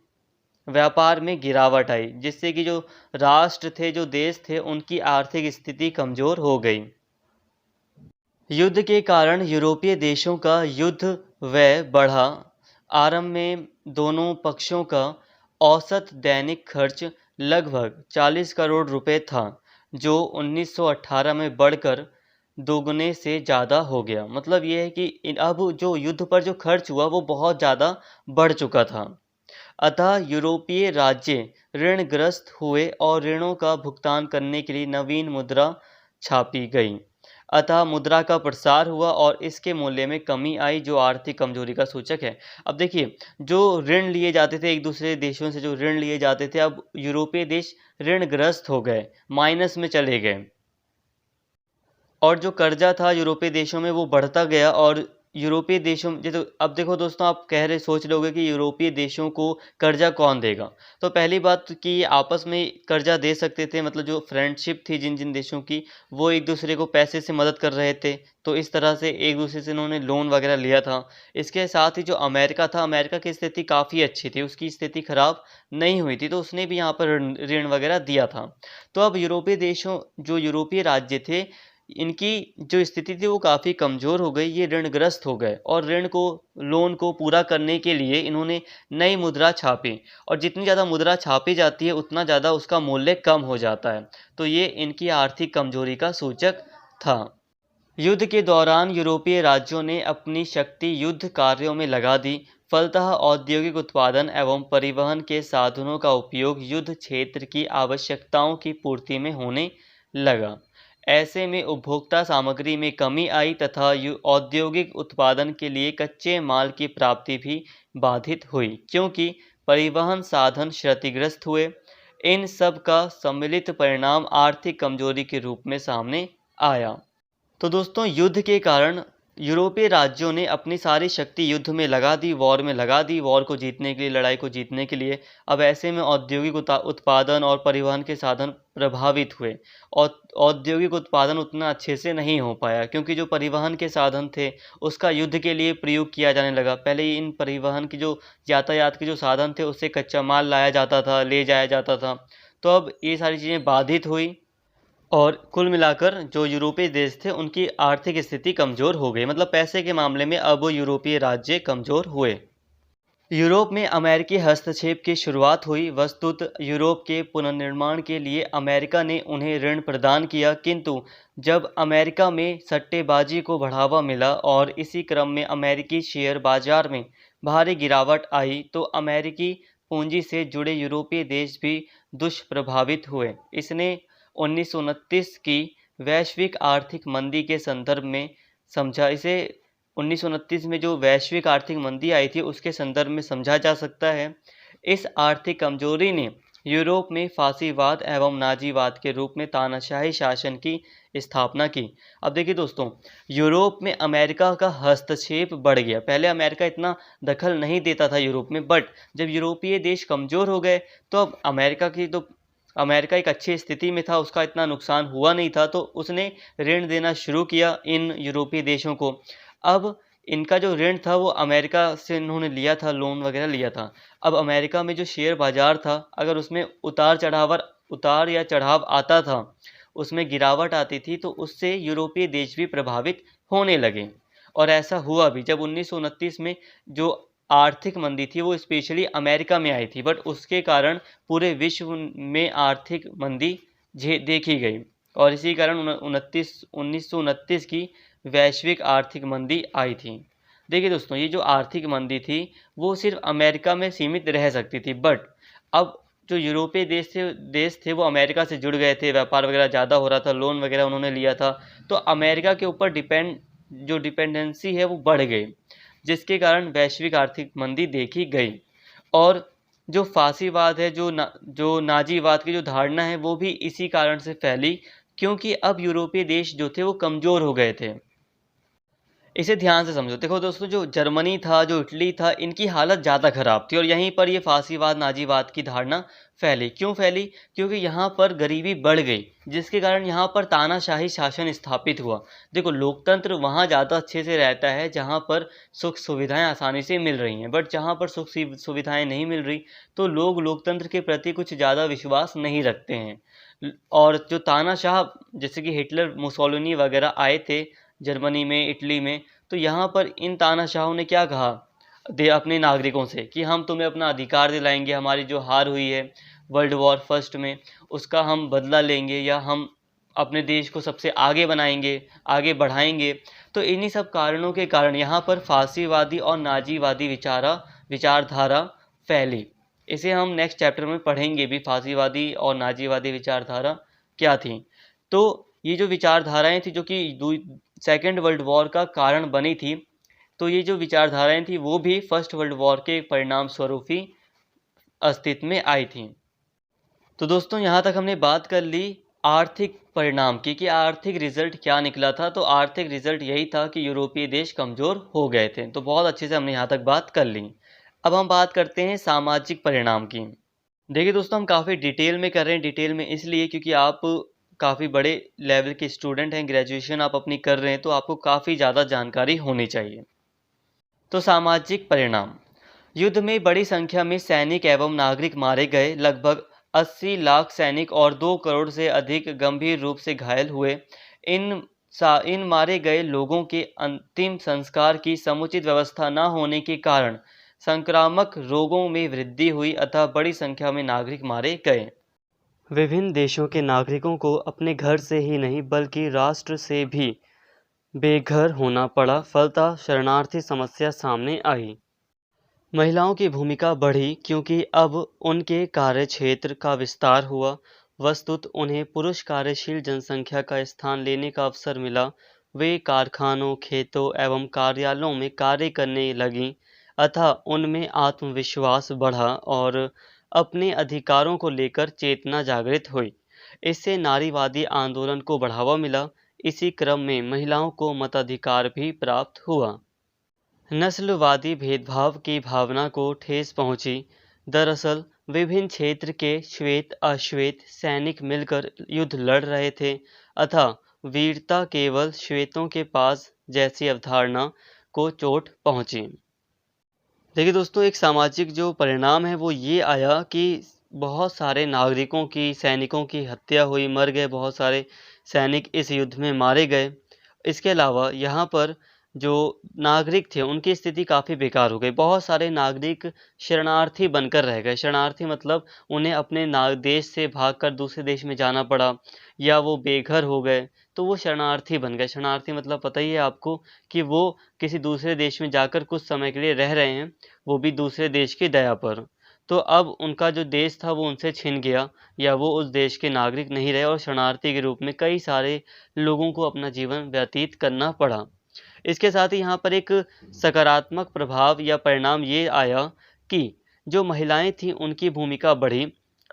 व्यापार में गिरावट आई, जिससे कि जो राष्ट्र थे, जो देश थे, उनकी आर्थिक स्थिति कमज़ोर हो गई। युद्ध के कारण यूरोपीय देशों का युद्ध व्यय बढ़ा। आरंभ में दोनों पक्षों का औसत दैनिक खर्च लगभग 40 करोड़ रुपए था, जो 1918 में बढ़कर दोगुने से ज़्यादा हो गया। मतलब ये है कि अब जो युद्ध पर जो खर्च हुआ वो बहुत ज़्यादा बढ़ चुका था। अतः यूरोपीय राज्य ऋणग्रस्त हुए और ऋणों का भुगतान करने के लिए नवीन मुद्रा छापी गई। अतः मुद्रा का प्रसार हुआ और इसके मूल्य में कमी आई, जो आर्थिक कमजोरी का सूचक है। अब देखिए, जो ऋण लिए जाते थे एक दूसरे देशों से, जो ऋण लिए जाते थे, अब यूरोपीय देश ऋणग्रस्त हो गए, माइनस में चले गए, और जो कर्जा था यूरोपीय देशों में वो बढ़ता गया। और यूरोपीय देशों में, तो अब देखो दोस्तों, आप सोच रहे होगे कि यूरोपीय देशों को कर्जा कौन देगा। तो पहली बात कि आपस में कर्जा दे सकते थे, मतलब जो फ्रेंडशिप थी जिन जिन देशों की, वो एक दूसरे को पैसे से मदद कर रहे थे, तो इस तरह से एक दूसरे से इन्होंने लोन वगैरह लिया था। इसके साथ ही जो अमेरिका था, अमेरिका की स्थिति काफ़ी अच्छी थी, उसकी स्थिति खराब नहीं हुई थी, तो उसने भी यहाँ पर ऋण वगैरह दिया था। तो अब जो यूरोपीय राज्य थे, इनकी जो स्थिति थी वो काफ़ी कमज़ोर हो गई, ये ऋणग्रस्त हो गए, और लोन को पूरा करने के लिए इन्होंने नई मुद्रा छापी, और जितनी ज़्यादा मुद्रा छापी जाती है उतना ज़्यादा उसका मूल्य कम हो जाता है। तो ये इनकी आर्थिक कमजोरी का सूचक था। युद्ध के दौरान यूरोपीय राज्यों ने अपनी शक्ति युद्ध कार्यों में लगा दी, फलतः औद्योगिक उत्पादन एवं परिवहन के साधनों का उपयोग युद्ध क्षेत्र की आवश्यकताओं की पूर्ति में होने लगा। ऐसे में उपभोक्ता सामग्री में कमी आई तथा औद्योगिक उत्पादन के लिए कच्चे माल की प्राप्ति भी बाधित हुई, क्योंकि परिवहन साधन क्षतिग्रस्त हुए। इन सब का सम्मिलित परिणाम आर्थिक कमजोरी के रूप में सामने आया। तो दोस्तों, युद्ध के कारण यूरोपीय राज्यों ने अपनी सारी शक्ति युद्ध में लगा दी, वॉर में लगा दी, वॉर को जीतने के लिए, लड़ाई को जीतने के लिए। अब ऐसे में औद्योगिक उत्पादन और परिवहन के साधन प्रभावित हुए और औद्योगिक उत्पादन उतना अच्छे से नहीं हो पाया, क्योंकि जो परिवहन के साधन थे उसका युद्ध के लिए प्रयोग किया जाने लगा। पहले इन परिवहन की जो यातायात के जो साधन थे उससे कच्चा माल लाया जाता था, ले जाया जाता था। तो अब ये सारी चीज़ें बाधित हुई और कुल मिलाकर जो यूरोपीय देश थे उनकी आर्थिक स्थिति कमज़ोर हो गई। मतलब पैसे के मामले में अब यूरोपीय राज्य कमज़ोर हुए। यूरोप में अमेरिकी हस्तक्षेप की शुरुआत हुई। वस्तुतः यूरोप के पुनर्निर्माण के लिए अमेरिका ने उन्हें ऋण प्रदान किया, किंतु जब अमेरिका में सट्टेबाजी को बढ़ावा मिला और इसी क्रम में अमेरिकी शेयर बाजार में भारी गिरावट आई, तो अमेरिकी पूंजी से जुड़े यूरोपीय देश भी दुष्प्रभावित हुए। इसने 1929 की वैश्विक आर्थिक मंदी के संदर्भ में समझा। इसे 1929 में जो वैश्विक आर्थिक मंदी आई थी उसके संदर्भ में समझा जा सकता है। इस आर्थिक कमजोरी ने यूरोप में फासीवाद एवं नाजीवाद के रूप में तानाशाही शासन की स्थापना की। अब देखिए दोस्तों, यूरोप में अमेरिका का हस्तक्षेप बढ़ गया। पहले अमेरिका इतना दखल नहीं देता था यूरोप में, बट जब यूरोपीय देश कमज़ोर हो गए तो अब अमेरिका एक अच्छी स्थिति में था, उसका इतना नुकसान हुआ नहीं था, तो उसने ऋण देना शुरू किया इन यूरोपीय देशों को। अब इनका जो ऋण था वो अमेरिका से इन्होंने लिया था, लोन वगैरह लिया था। अब अमेरिका में जो शेयर बाज़ार था, अगर उसमें उतार या चढ़ाव आता था, उसमें गिरावट आती थी, तो उससे यूरोपीय देश भी प्रभावित होने लगे। और ऐसा हुआ भी। जब 1929 में जो आर्थिक मंदी थी वो स्पेशली अमेरिका में आई थी, बट उसके कारण पूरे विश्व में आर्थिक मंदी देखी गई और इसी कारण 1929 की वैश्विक आर्थिक मंदी आई थी। देखिए दोस्तों, ये जो आर्थिक मंदी थी वो सिर्फ अमेरिका में सीमित रह सकती थी, बट अब जो यूरोपीय देश थे वो अमेरिका से जुड़ गए थे, व्यापार वगैरह ज़्यादा हो रहा था, लोन वगैरह उन्होंने लिया था, तो अमेरिका के ऊपर डिपेंडेंसी है वो बढ़ गई, जिसके कारण वैश्विक आर्थिक मंदी देखी गई। और जो फासीवाद है, जो नाजीवाद की जो धारणा है वो भी इसी कारण से फैली, क्योंकि अब यूरोपीय देश जो थे वो कमज़ोर हो गए थे। इसे ध्यान से समझो। देखो दोस्तों, जो जर्मनी था, जो इटली था, इनकी हालत ज़्यादा ख़राब थी और यहीं पर ये फासीवाद नाजीवाद की धारणा फैली। क्यों फैली? क्योंकि यहाँ पर गरीबी बढ़ गई, जिसके कारण यहाँ पर तानाशाही शासन स्थापित हुआ। देखो, लोकतंत्र वहाँ ज़्यादा अच्छे से रहता है जहाँ पर सुख सुविधाएं आसानी से मिल रही हैं, बट जहाँ पर सुख सुविधाएं नहीं मिल रही तो लोग लोकतंत्र के प्रति कुछ ज़्यादा विश्वास नहीं रखते हैं। और जो तानाशाह, जैसे कि हिटलर, मुसोलिनी वगैरह आए थे जर्मनी में, इटली में, तो यहाँ पर इन तानाशाहों ने क्या कहा अपने नागरिकों से कि हम तुम्हें अपना अधिकार दिलाएंगे, हमारी जो हार हुई है वर्ल्ड वॉर फर्स्ट में उसका हम बदला लेंगे, या हम अपने देश को सबसे आगे बनाएंगे, आगे बढ़ाएंगे। तो इन्हीं सब कारणों के कारण यहाँ पर फासीवादी और नाजीवादी विचारधारा फैली। इसे हम नेक्स्ट चैप्टर में पढ़ेंगे भी, फासीवादी और नाजीवादी विचारधारा क्या थी। तो ये जो विचारधाराएं थी जो कि सेकेंड वर्ल्ड वॉर का कारण बनी थी, तो ये जो विचारधाराएं थी वो भी फर्स्ट वर्ल्ड वॉर के परिणाम स्वरूप ही अस्तित्व में आई थी। तो दोस्तों, यहाँ तक हमने बात कर ली आर्थिक परिणाम की कि आर्थिक रिजल्ट क्या निकला था। तो आर्थिक रिजल्ट यही था कि यूरोपीय देश कमज़ोर हो गए थे। तो बहुत अच्छे से हमने यहाँ तक बात कर ली। अब हम बात करते हैं सामाजिक परिणाम की। देखिए दोस्तों, हम काफ़ी डिटेल में कर रहे हैं। डिटेल में इसलिए क्योंकि आप काफ़ी बड़े लेवल के स्टूडेंट हैं, ग्रेजुएशन आप अपनी कर रहे हैं, तो आपको काफ़ी ज़्यादा जानकारी होनी चाहिए। तो सामाजिक परिणाम, युद्ध में बड़ी संख्या में सैनिक एवं नागरिक मारे गए। लगभग 80 लाख सैनिक और 2 करोड़ से अधिक गंभीर रूप से घायल हुए। इन मारे गए लोगों के अंतिम संस्कार की समुचित व्यवस्था न होने के कारण संक्रामक रोगों में वृद्धि हुई, अतः बड़ी संख्या में नागरिक मारे गए। विभिन्न देशों के नागरिकों को अपने घर से ही नहीं बल्कि राष्ट्र से भी बेघर होना पड़ा। फलतः शरणार्थी समस्या सामने आई। महिलाओं की भूमिका बढ़ी क्योंकि अब उनके कार्यक्षेत्र का विस्तार हुआ। वस्तुतः उन्हें पुरुष कार्यशील जनसंख्या का स्थान लेने का अवसर मिला। वे कारखानों, खेतों एवं कार्यालयों में कार्य करने लगीं, अतः उनमें आत्मविश्वास बढ़ा और अपने अधिकारों को लेकर चेतना जागृत हुई। इससे नारीवादी आंदोलन को बढ़ावा मिला। इसी क्रम में महिलाओं को मताधिकार भी प्राप्त हुआ। नस्लवादी भेदभाव की भावना को ठेस पहुंची। दरअसल विभिन्न क्षेत्र के श्वेत अश्वेत सैनिक मिलकर युद्ध लड़ रहे थे, अतः वीरता केवल श्वेतों के पास जैसी अवधारणा को चोट पहुंची। देखिए दोस्तों, एक सामाजिक जो परिणाम है वो ये आया कि बहुत सारे नागरिकों की, सैनिकों की हत्या हुई, मर गए, बहुत सारे सैनिक इस युद्ध में मारे गए। इसके अलावा यहाँ पर जो नागरिक थे उनकी स्थिति काफ़ी बेकार हो गई। बहुत सारे नागरिक शरणार्थी बनकर रह गए। शरणार्थी मतलब उन्हें अपने देश से भागकर दूसरे देश में जाना पड़ा, या वो बेघर हो गए, तो वो शरणार्थी बन गए। शरणार्थी मतलब पता ही है आपको कि वो किसी दूसरे देश में जाकर कुछ समय के लिए रह रहे हैं, वो भी दूसरे देश की दया पर। तो अब उनका जो देश था वो उनसे छिन गया, या वो उस देश के नागरिक नहीं रहे और शरणार्थी के रूप में कई सारे लोगों को अपना जीवन व्यतीत करना पड़ा। इसके साथ ही यहाँ पर एक सकारात्मक प्रभाव या परिणाम ये आया कि जो महिलाएं थीं उनकी भूमिका बढ़ी।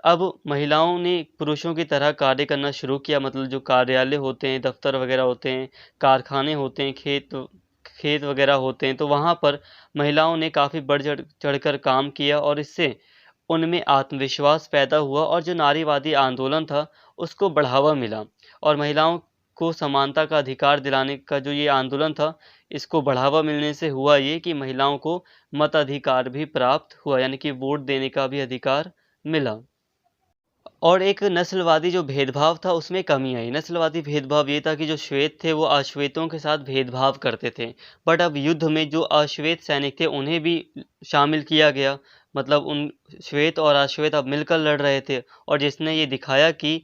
अब महिलाओं ने पुरुषों की तरह कार्य करना शुरू किया, मतलब जो कार्यालय होते हैं, दफ्तर वगैरह होते हैं, कारखाने होते हैं, खेत वगैरह होते हैं, तो वहाँ पर महिलाओं ने काफ़ी बढ़ चढ़कर काम किया और इससे उनमें आत्मविश्वास पैदा हुआ और जो नारीवादी आंदोलन था उसको बढ़ावा मिला। और महिलाओं को समानता का अधिकार दिलाने का जो ये आंदोलन था, इसको बढ़ावा मिलने से हुआ ये कि महिलाओं को मताधिकार भी प्राप्त हुआ, यानी कि वोट देने का भी अधिकार मिला। और एक नस्लवादी जो भेदभाव था उसमें कमी आई। नस्लवादी भेदभाव ये था कि जो श्वेत थे वो अश्वेतों के साथ भेदभाव करते थे, बट अब युद्ध में जो अश्वेत सैनिक थे उन्हें भी शामिल किया गया। मतलब उन श्वेत और अश्वेत अब मिलकर लड़ रहे थे, और जिसने ये दिखाया कि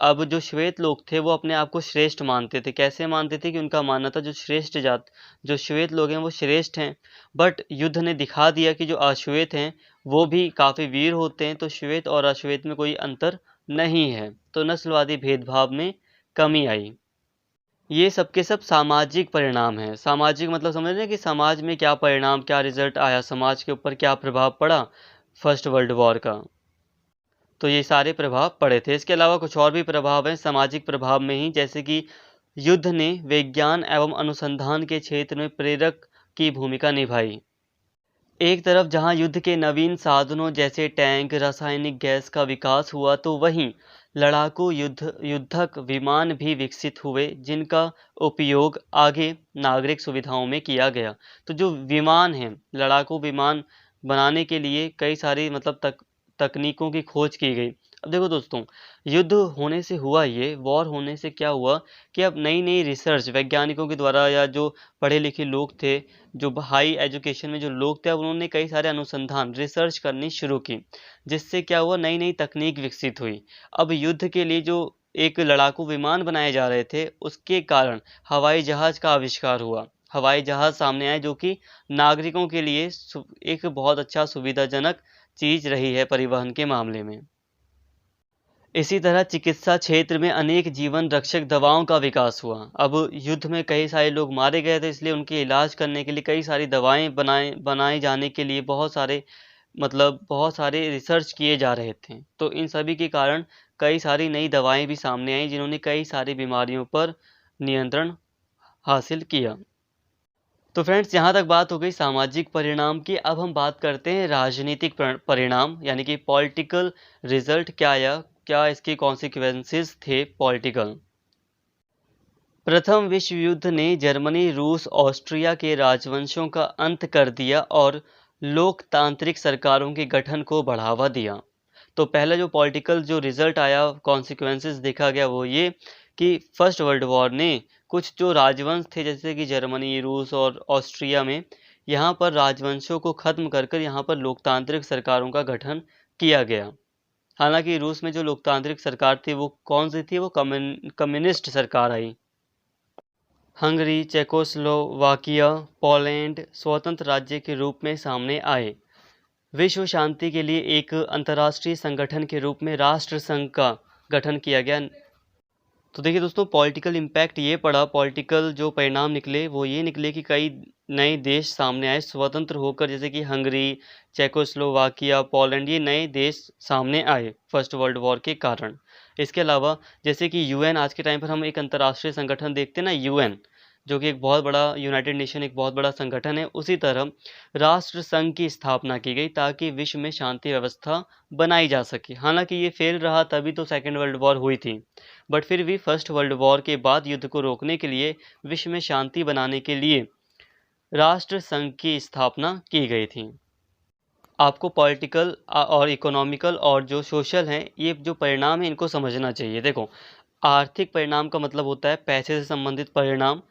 अब जो श्वेत लोग थे वो अपने आप को श्रेष्ठ मानते थे। कैसे मानते थे कि उनका मानना था जो श्रेष्ठ जात, जो श्वेत लोग हैं वो श्रेष्ठ हैं। बट युद्ध ने दिखा दिया कि जो अश्वेत हैं वो भी काफ़ी वीर होते हैं, तो श्वेत और अश्वेत में कोई अंतर नहीं है। तो नस्लवादी भेदभाव में कमी आई। ये सब के सब सामाजिक परिणाम हैं। सामाजिक मतलब समझ रहे हैं कि समाज में क्या परिणाम, क्या रिजल्ट आया, समाज के ऊपर क्या प्रभाव पड़ा फर्स्ट वर्ल्ड वॉर का। तो ये सारे प्रभाव पड़े थे। इसके अलावा कुछ और भी प्रभाव हैं सामाजिक प्रभाव में ही, जैसे कि युद्ध ने विज्ञान एवं अनुसंधान के क्षेत्र में प्रेरक की भूमिका निभाई। एक तरफ जहां युद्ध के नवीन साधनों जैसे टैंक, रासायनिक गैस का विकास हुआ, तो वहीं लड़ाकू युद्धक विमान भी विकसित हुए, जिनका उपयोग आगे नागरिक सुविधाओं में किया गया। तो जो विमान हैं, लड़ाकू विमान बनाने के लिए कई सारी मतलब तकनीकों की खोज की गई। अब देखो दोस्तों, युद्ध होने से हुआ ये, वॉर होने से क्या हुआ कि अब नई नई रिसर्च वैज्ञानिकों के द्वारा, या जो पढ़े लिखे लोग थे, जो हाई एजुकेशन में जो लोग थे, अब उन्होंने कई सारे अनुसंधान रिसर्च करनी शुरू की, जिससे क्या हुआ, नई नई तकनीक विकसित हुई। अब युद्ध के लिए जो एक लड़ाकू विमान बनाए जा रहे थे, उसके कारण हवाई जहाज का आविष्कार हुआ। हवाई जहाज सामने आए जो कि नागरिकों के लिए एक बहुत अच्छा सुविधाजनक चीज रही है परिवहन के मामले में। इसी तरह चिकित्सा क्षेत्र में अनेक जीवन रक्षक दवाओं का विकास हुआ। अब युद्ध में कई सारे लोग मारे गए थे, इसलिए उनके इलाज करने के लिए कई सारी दवाएं बनाए जाने के लिए बहुत सारे रिसर्च किए जा रहे थे। तो इन सभी के कारण कई सारी नई दवाएं भी सामने आई, जिन्होंने कई सारी बीमारियों पर नियंत्रण हासिल किया। तो फ्रेंड्स, यहाँ तक बात हो गई सामाजिक परिणाम की। अब हम बात करते हैं राजनीतिक परिणाम, यानी कि पॉलिटिकल रिजल्ट क्या आया, क्या इसके कॉन्सिक्वेंसेस थे पॉलिटिकल। प्रथम विश्व युद्ध ने जर्मनी, रूस, ऑस्ट्रिया के राजवंशों का अंत कर दिया और लोकतांत्रिक सरकारों के गठन को बढ़ावा दिया। तो पहला जो पॉलिटिकल जो रिजल्ट आया, कॉन्सिक्वेंसेस देखा गया, वो ये कि फर्स्ट वर्ल्ड वॉर ने कुछ जो राजवंश थे, जैसे कि जर्मनी, रूस और ऑस्ट्रिया में, यहाँ पर राजवंशों को खत्म कर यहाँ पर लोकतांत्रिक सरकारों का गठन किया गया। हालांकि रूस में जो लोकतांत्रिक सरकार थी वो कौन सी थी, वो कम्युनिस्ट सरकार आई। हंगरी, चेकोस्लोवाकिया, पोलैंड स्वतंत्र राज्य के रूप में सामने आए। विश्व शांति के लिए एक अंतर्राष्ट्रीय संगठन के रूप में राष्ट्र संघ का गठन किया गया। तो देखिए दोस्तों, पॉलिटिकल इम्पैक्ट ये पड़ा, पॉलिटिकल जो परिणाम निकले वो ये निकले कि कई नए देश सामने आए स्वतंत्र होकर, जैसे कि हंगरी, चेकोस्लोवाकिया, पोलैंड, ये नए देश सामने आए फर्स्ट वर्ल्ड वॉर के कारण। इसके अलावा जैसे कि यूएन, आज के टाइम पर हम एक अंतर्राष्ट्रीय संगठन देखते हैं ना, यूएन, जो कि एक बहुत बड़ा यूनाइटेड नेशन, एक बहुत बड़ा संगठन है, उसी तरह राष्ट्र संघ की स्थापना की गई ताकि विश्व में शांति व्यवस्था बनाई जा सके। हालांकि ये फेल रहा, तभी तो सेकेंड वर्ल्ड वॉर हुई थी, बट फिर भी फर्स्ट वर्ल्ड वॉर के बाद युद्ध को रोकने के लिए, विश्व में शांति बनाने के लिए राष्ट्र संघ की स्थापना की गई थी। आपको पॉलिटिकल और इकोनॉमिकल और जो सोशल हैं, ये जो परिणाम है इनको समझना चाहिए। देखो, आर्थिक परिणाम का मतलब होता है पैसे से संबंधित परिणाम,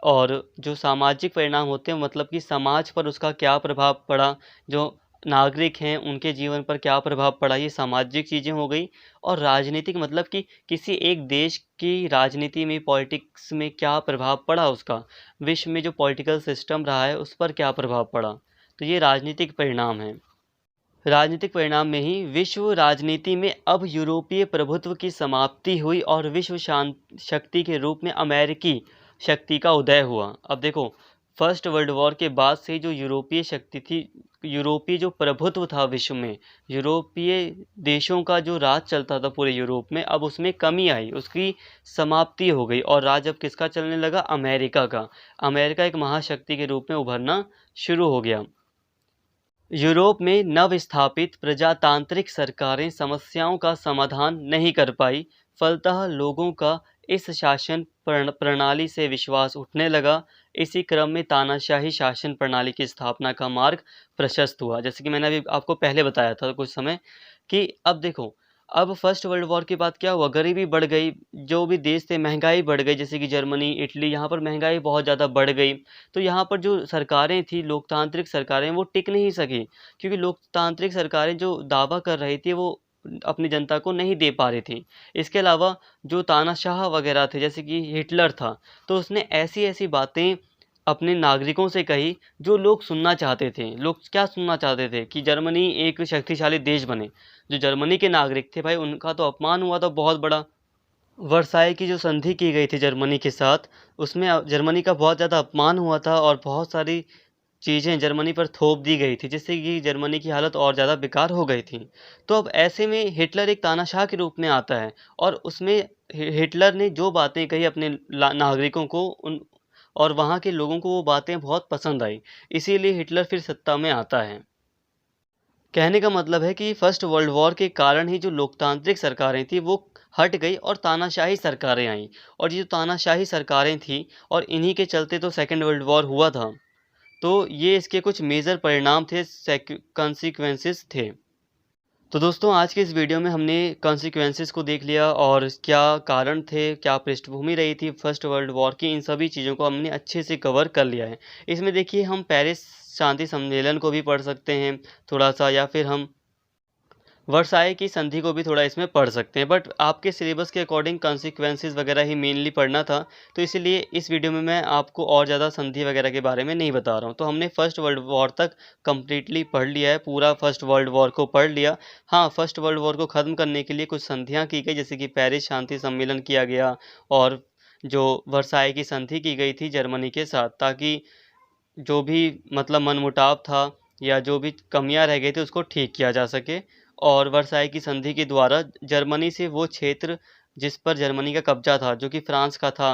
और जो सामाजिक परिणाम होते हैं मतलब कि समाज पर उसका क्या प्रभाव पड़ा, जो नागरिक हैं उनके जीवन पर क्या प्रभाव पड़ा, ये सामाजिक चीज़ें हो गई। और राजनीतिक मतलब कि किसी एक देश की राजनीति में, पॉलिटिक्स में क्या प्रभाव पड़ा उसका, विश्व में जो पॉलिटिकल सिस्टम रहा है उस पर क्या प्रभाव पड़ा, तो ये राजनीतिक परिणाम है। राजनीतिक परिणाम में ही विश्व राजनीति में अब यूरोपीय प्रभुत्व की समाप्ति हुई और विश्व शक्ति के रूप में अमेरिकी शक्ति का उदय हुआ। अब देखो, फर्स्ट वर्ल्ड वॉर के बाद से जो यूरोपीय शक्ति थी, यूरोपीय जो प्रभुत्व था विश्व में, यूरोपीय देशों का जो राज चलता था पूरे यूरोप में, अब उसमें कमी आई, उसकी समाप्ति हो गई और राज अब किसका चलने लगा, अमेरिका का। अमेरिका एक महाशक्ति के रूप में उभरना शुरू हो गया। यूरोप में नव स्थापित प्रजातांत्रिक सरकारें समस्याओं का समाधान नहीं कर पाई, फलतः लोगों का इस शासन प्रणाली से विश्वास उठने लगा। इसी क्रम में तानाशाही शासन प्रणाली की स्थापना का मार्ग प्रशस्त हुआ। जैसे कि मैंने अभी आपको पहले बताया था कुछ समय कि अब देखो, अब फर्स्ट वर्ल्ड वॉर के बाद क्या हुआ, गरीबी बढ़ गई, जो भी देश थे महंगाई बढ़ गई, जैसे कि जर्मनी, इटली, यहाँ पर महंगाई बहुत ज़्यादा बढ़ गई। तो यहाँ पर जो सरकारें थी, लोकतांत्रिक सरकारें, वो टिक नहीं सकी, क्योंकि लोकतांत्रिक सरकारें जो दावा कर रही थी वो अपनी जनता को नहीं दे पा रही थी। इसके अलावा जो तानाशाह वगैरह थे, जैसे कि हिटलर था, तो उसने ऐसी ऐसी बातें अपने नागरिकों से कही जो लोग सुनना चाहते थे। लोग क्या सुनना चाहते थे कि जर्मनी एक शक्तिशाली देश बने। जो जर्मनी के नागरिक थे भाई, उनका तो अपमान हुआ था बहुत बड़ा। वर्साई की जो संधि की गई थी जर्मनी के साथ, उसमें जर्मनी का बहुत ज़्यादा अपमान हुआ था और बहुत सारी चीज़ें जर्मनी पर थोप दी गई थी, जिससे कि जर्मनी की हालत और ज़्यादा बेकार हो गई थी। तो अब ऐसे में हिटलर एक तानाशाह के रूप में आता है और उसमें हिटलर ने जो बातें कही अपने नागरिकों को, उन और वहाँ के लोगों को वो बातें बहुत पसंद आई, इसीलिए हिटलर फिर सत्ता में आता है। कहने का मतलब है कि फर्स्ट वर्ल्ड वॉर के कारण ही जो लोकतांत्रिक सरकारें थी वो हट गई और तानाशाही सरकारें आईं, और ये जो तानाशाही सरकारें थी और इन्हीं के चलते तो सेकेंड वर्ल्ड वॉर हुआ था। तो ये इसके कुछ मेजर परिणाम थे, कॉन्सिक्वेंसेस थे। तो दोस्तों, आज के इस वीडियो में हमने कॉन्सिक्वेंसेस को देख लिया और क्या कारण थे, क्या पृष्ठभूमि रही थी फर्स्ट वर्ल्ड वॉर की, इन सभी चीज़ों को हमने अच्छे से कवर कर लिया है। इसमें देखिए, हम पेरिस शांति सम्मेलन को भी पढ़ सकते हैं थोड़ा सा, या फिर हम वर्साई की संधि को भी थोड़ा इसमें पढ़ सकते हैं, बट आपके सिलेबस के अकॉर्डिंग कॉन्सिक्वेंसेस वगैरह ही मेनली पढ़ना था, तो इसीलिए इस वीडियो में मैं आपको और ज़्यादा संधि वगैरह के बारे में नहीं बता रहा हूँ। तो हमने फर्स्ट वर्ल्ड वॉर तक कम्प्लीटली पढ़ लिया है, पूरा फर्स्ट वर्ल्ड वॉर को पढ़ लिया। हाँ, फर्स्ट वर्ल्ड वॉर को ख़त्म करने के लिए कुछ संधियाँ की गई, जैसे कि पेरिस शांति सम्मेलन किया गया और जो वर्साई की संधि की गई थी जर्मनी के साथ, ताकि जो भी मतलब मनमुटाव था या जो भी कमियां रह गई थी उसको ठीक किया जा सके। और वर्साई की संधि के द्वारा जर्मनी से वो क्षेत्र जिस पर जर्मनी का कब्जा था, जो कि फ्रांस का था,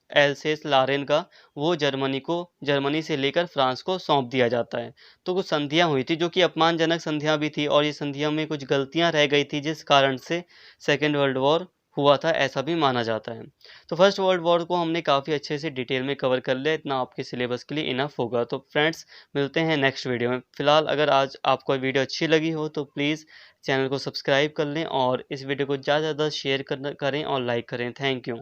एल्सेस लारेन का, वो जर्मनी से लेकर फ्रांस को सौंप दिया जाता है। तो कुछ संधियां हुई थी जो कि अपमानजनक संधियां भी थी, और ये संधियों में कुछ गलतियां रह गई थी जिस कारण से सेकेंड वर्ल्ड वॉर हुआ था, ऐसा भी माना जाता है। तो फर्स्ट वर्ल्ड वॉर को हमने काफ़ी अच्छे से डिटेल में कवर कर लिया, इतना आपके सिलेबस के लिए इनफ होगा। तो फ्रेंड्स, मिलते हैं नेक्स्ट वीडियो में। फिलहाल अगर आज आपको वीडियो अच्छी लगी हो तो प्लीज़ चैनल को सब्सक्राइब कर लें और इस वीडियो को ज़्यादा से ज़्यादा शेयर करें और लाइक करें। Thank you.